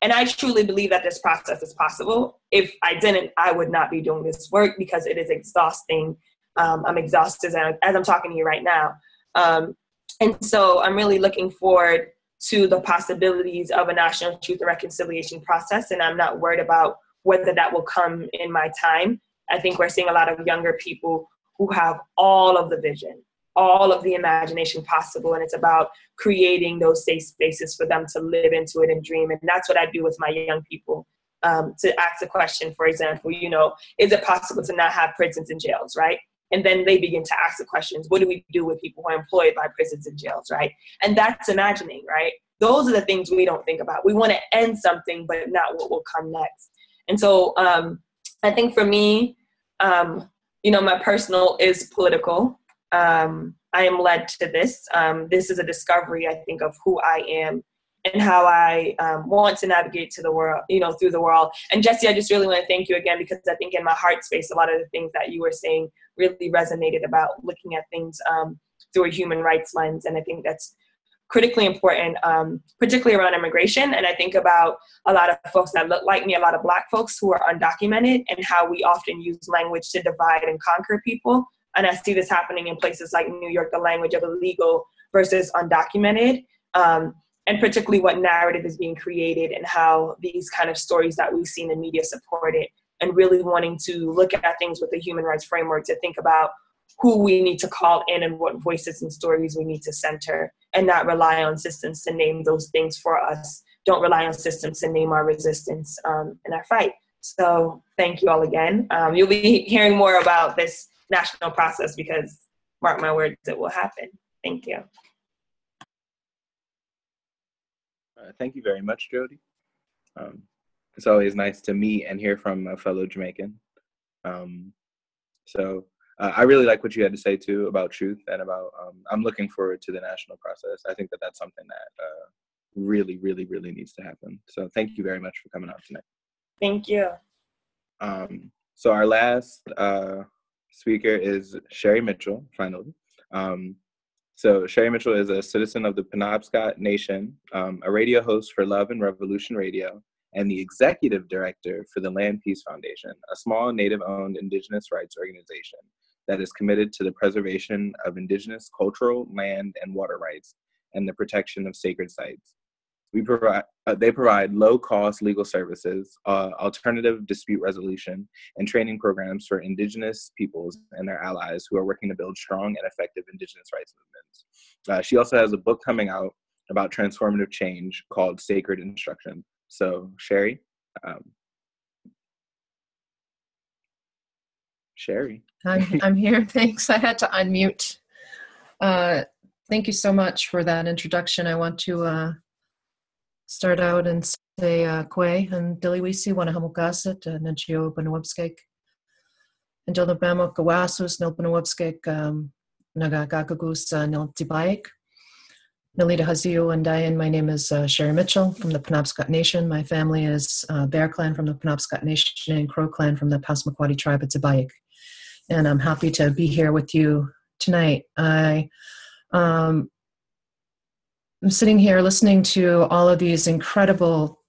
And I truly believe that this process is possible. If I didn't, I would not be doing this work, because it is exhausting. I'm exhausted as I'm talking to you right now. And so I'm really looking forward to the possibilities of a national truth and reconciliation process. And I'm not worried about whether that will come in my time. I think we're seeing a lot of younger people who have all of the vision, all of the imagination possible. And it's about creating those safe spaces for them to live into it and dream. And that's what I do with my young people, to ask the question, for example, you know, is it possible to not have prisons and jails, right? And then they begin to ask the questions, what do we do with people who are employed by prisons and jails, right? And that's imagining, right? Those are the things we don't think about. We want to end something, but not what will come next. And so I think for me, you know, my personal is political. I am led to this. This is a discovery, I think, of who I am and how I want to navigate to the world, you know, through the world. And Jessie, I just really want to thank you again, because I think in my heart space, a lot of the things that you were saying really resonated about looking at things through a human rights lens. And I think that's critically important, particularly around immigration. And I think about a lot of folks that look like me, a lot of Black folks who are undocumented, and how we often use language to divide and conquer people. And I see this happening in places like New York, the language of illegal versus undocumented, and particularly what narrative is being created and how these kind of stories that we see in the media support it, and really wanting to look at things with a human rights framework to think about who we need to call in and what voices and stories we need to center, and not rely on systems to name those things for us. Don't rely on systems to name our resistance and our fight. So thank you all again. You'll be hearing more about this national process because, mark my words, it will happen. Thank you. Thank you very much, Jodie. It's always nice to meet and hear from a fellow Jamaican. I really like what you had to say too about truth and about, I'm looking forward to the national process. I think that that's something that really, really, really needs to happen. So thank you very much for coming out tonight. Thank you. So our last speaker is Sherri Mitchel, finally. So Sherri Mitchel is a citizen of the Penobscot Nation, a radio host for Love and Revolution Radio, and the executive director for the Land Peace Foundation, a small Native-owned Indigenous rights organization that is committed to the preservation of Indigenous cultural, land, and water rights and the protection of sacred sites. They provide low-cost legal services, alternative dispute resolution, and training programs for Indigenous peoples and their allies who are working to build strong and effective Indigenous rights movements. She also has a book coming out about transformative change called Sacred Instruction. So, Sherri? Sherri? I'm here. Thanks. I had to unmute. Thank you so much for that introduction. I want to start out and say Kwe and Diliwisi Wanahamukasit Nanchio Banawabskek and Jolabamo Kawasus Nilpanawabskek Nagagagus Niltibaik. Nalita Hazio and Diane, my name is Sherri Mitchel from the Penobscot Nation. My family is Bear Clan from the Penobscot Nation and Crow Clan from the Passamaquoddy tribe at Tibaik. And I'm happy to be here with you tonight. I'm sitting here listening to all of these incredible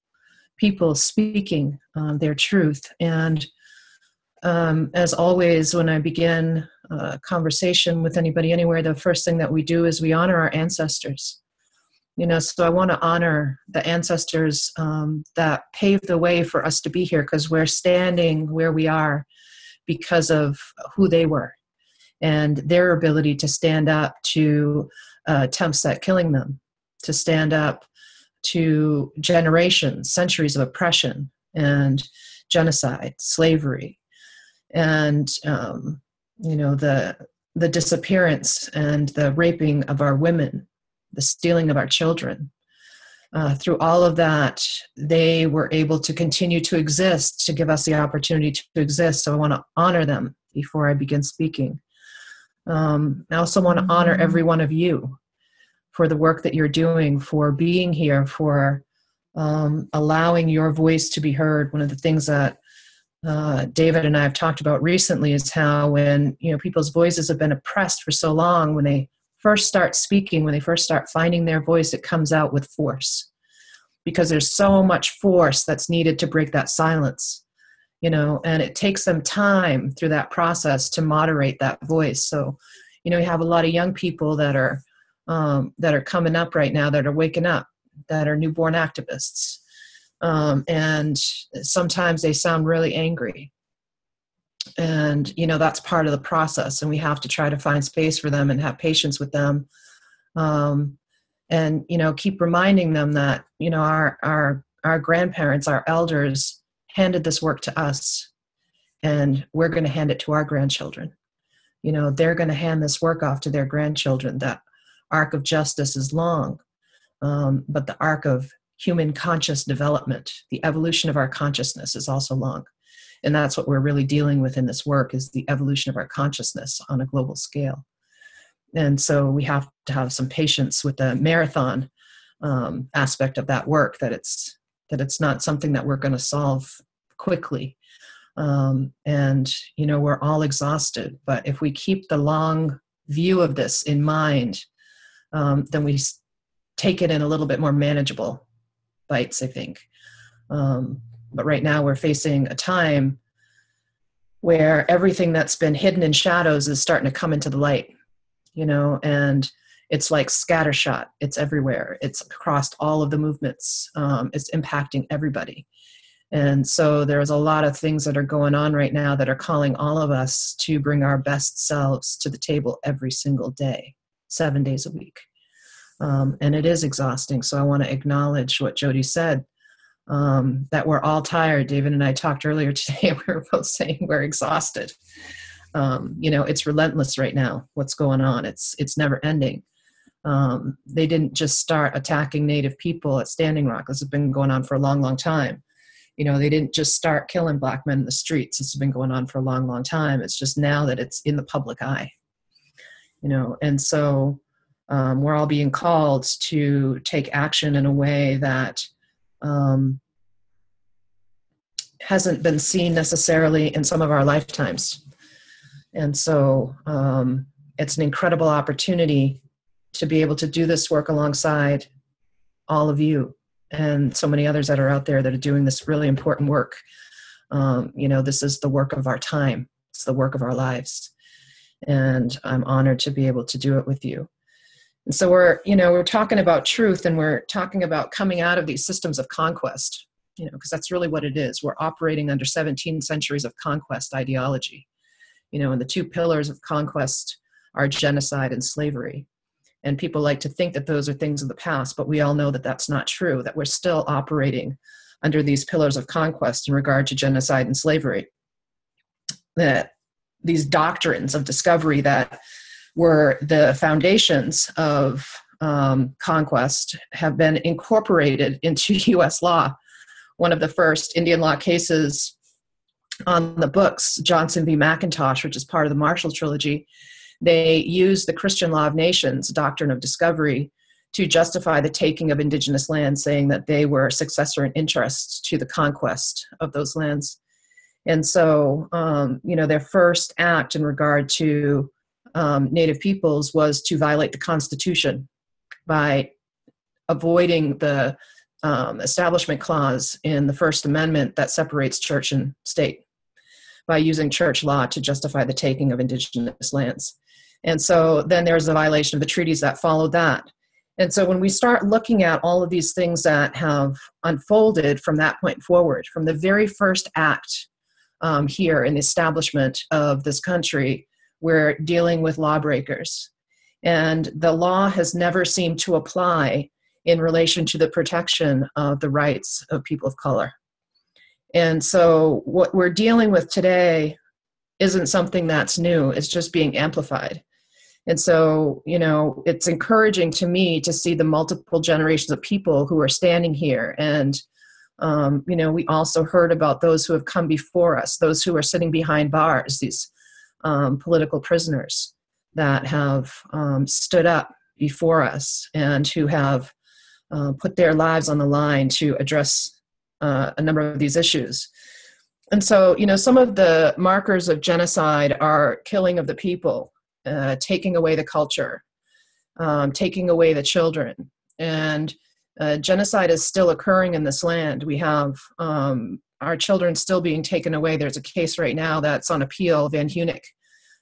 people speaking their truth. And as always, when I begin a conversation with anybody anywhere, the first thing that we do is we honor our ancestors. You know, so I want to honor the ancestors that paved the way for us to be here, because we're standing where we are because of who they were and their ability to stand up to attempts at killing them, to stand up to generations, centuries of oppression and genocide, slavery, and you know, the disappearance and the raping of our women, the stealing of our children. Through all of that, they were able to continue to exist, to give us the opportunity to exist. So I want to honor them before I begin speaking. I also want to honor every one of you for the work that you're doing, for being here, for allowing your voice to be heard. One of the things that David and I have talked about recently is how when, you know, people's voices have been oppressed for so long, when they first start speaking, when they first start finding their voice, it comes out with force, because there's so much force that's needed to break that silence, you know, and it takes them time through that process to moderate that voice. So, you know, you have a lot of young people that are coming up right now, that are waking up, that are newborn activists. And sometimes they sound really angry. And, you know, that's part of the process. And we have to try to find space for them and have patience with them. And, you know, keep reminding them that, you know, our grandparents, our elders handed this work to us, and we're going to hand it to our grandchildren. You know, they're going to hand this work off to their grandchildren. That arc of justice is long, but the arc of human conscious development, the evolution of our consciousness, is also long. And that's what we're really dealing with in this work, is the evolution of our consciousness on a global scale. And so we have to have some patience with the marathon aspect of that work, that it's not something that we're going to solve quickly. And, you know, we're all exhausted, but if we keep the long view of this in mind, then we take it in a little bit more manageable bites, I think. But right now we're facing a time where everything that's been hidden in shadows is starting to come into the light, you know, and it's like scattershot. It's everywhere. It's across all of the movements. It's impacting everybody. And so there's a lot of things that are going on right now that are calling all of us to bring our best selves to the table every single day, 7 days a week. And it is exhausting. So I want to acknowledge what Jodie said, that we're all tired. David and I talked earlier today. We were both saying we're exhausted. You know, it's relentless right now, what's going on. It's never ending. They didn't just start attacking Native people at Standing Rock. This has been going on for a long, long time. You know, they didn't just start killing Black men in the streets. This has been going on for a long, long time. It's just now that it's in the public eye, you know. And so we're all being called to take action in a way that hasn't been seen necessarily in some of our lifetimes. And so it's an incredible opportunity to be able to do this work alongside all of you and so many others that are out there that are doing this really important work. You know, this is the work of our time. It's the work of our lives. And I'm honored to be able to do it with you. And so we're talking about truth, and we're talking about coming out of these systems of conquest, you know, because that's really what it is. We're operating under 17 centuries of conquest ideology, you know, and the two pillars of conquest are genocide and slavery. And people like to think that those are things of the past, but we all know that that's not true, that we're still operating under these pillars of conquest in regard to genocide and slavery. That these doctrines of discovery that were the foundations of conquest have been incorporated into U.S. law. One of the first Indian law cases on the books, Johnson v. McIntosh, which is part of the Marshall Trilogy, they used the Christian law of nations, doctrine of discovery, to justify the taking of indigenous lands, saying that they were successor in interest to the conquest of those lands. And so, you know, their first act in regard to Native peoples was to violate the Constitution by avoiding the Establishment Clause in the First Amendment that separates church and state, by using church law to justify the taking of indigenous lands. And so then there's a violation of the treaties that followed that. And so when we start looking at all of these things that have unfolded from that point forward, from the very first act here in the establishment of this country, we're dealing with lawbreakers. And the law has never seemed to apply in relation to the protection of the rights of people of color. And so what we're dealing with today isn't something that's new, it's just being amplified. And so, you know, it's encouraging to me to see the multiple generations of people who are standing here. And, you know, we also heard about those who have come before us, those who are sitting behind bars, these political prisoners that have stood up before us and who have put their lives on the line to address a number of these issues. And so, you know, some of the markers of genocide are killing of the people, taking away the culture, taking away the children. And genocide is still occurring in this land. We have our children still being taken away. There's a case right now that's on appeal, Van Hunick,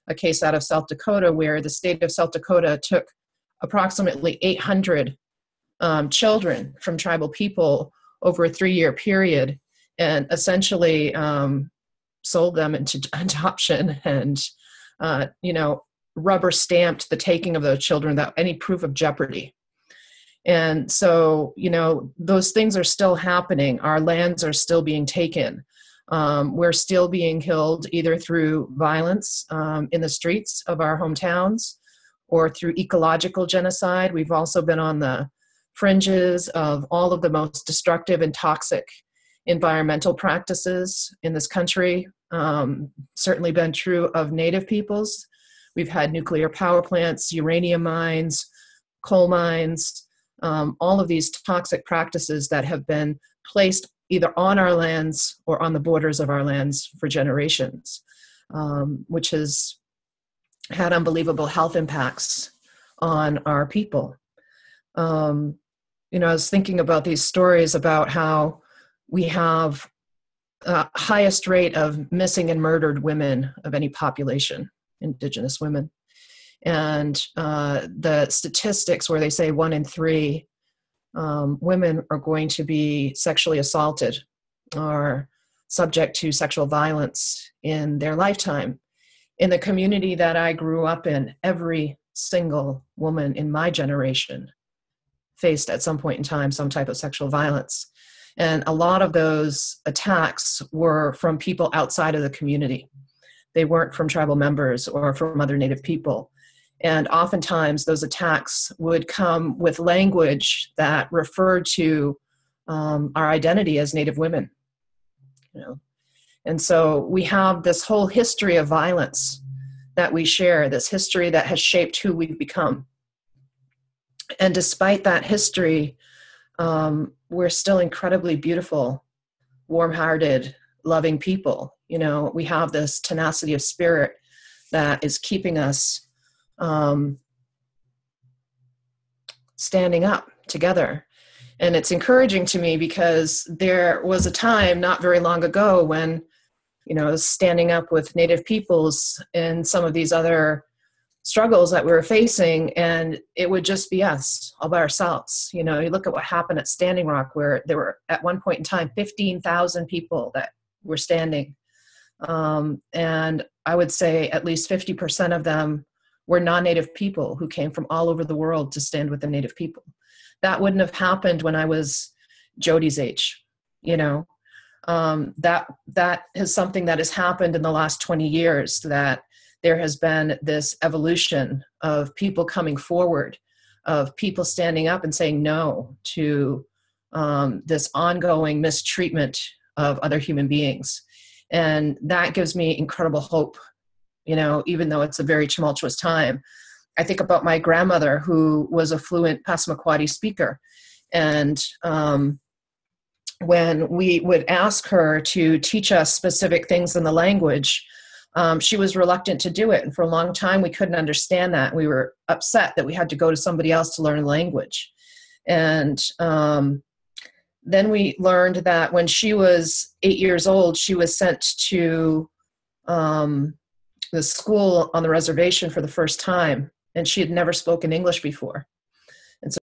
a case out of South Dakota where the state of South Dakota took approximately 800 children from tribal people over a 3-year period and essentially sold them into adoption and, you know, rubber stamped the taking of those children without any proof of jeopardy. And so, you know, those things are still happening. Our lands are still being taken. We're still being killed either through violence in the streets of our hometowns or through ecological genocide. We've also been on the fringes of all of the most destructive and toxic environmental practices in this country. Certainly been true of Native peoples. We've had nuclear power plants, uranium mines, coal mines, all of these toxic practices that have been placed either on our lands or on the borders of our lands for generations, which has had unbelievable health impacts on our people. You know, I was thinking about these stories about how we have highest rate of missing and murdered women of any population, Indigenous women. And the statistics where they say 1 in 3 women are going to be sexually assaulted or subject to sexual violence in their lifetime. In the community that I grew up in, every single woman in my generation faced at some point in time some type of sexual violence. And a lot of those attacks were from people outside of the community. They weren't from tribal members or from other Native people. And oftentimes those attacks would come with language that referred to our identity as Native women. You know? And so we have this whole history of violence that we share, this history that has shaped who we've become. And despite that history, we're still incredibly beautiful, warm-hearted, loving people. You know, we have this tenacity of spirit that is keeping us standing up together. And it's encouraging to me because there was a time not very long ago when, you know, standing up with Native peoples and some of these other struggles that we were facing, and it would just be us all by ourselves. You know, you look at what happened at Standing Rock, where there were at one point in time 15,000 people that were standing. And I would say at least 50% of them were non-Native people who came from all over the world to stand with the Native people. That wouldn't have happened when I was Jodie's age, you know. That is something that has happened in the last 20 years, that there has been this evolution of people coming forward, of people standing up and saying no to this ongoing mistreatment of other human beings. And that gives me incredible hope, you know, even though it's a very tumultuous time. I think about my grandmother, who was a fluent Passamaquoddy speaker. And when we would ask her to teach us specific things in the language, she was reluctant to do it. And for a long time, we couldn't understand that. We were upset that we had to go to somebody else to learn language. And then we learned that when she was 8 years old, she was sent to the school on the reservation for the first time. And she had never spoken English before.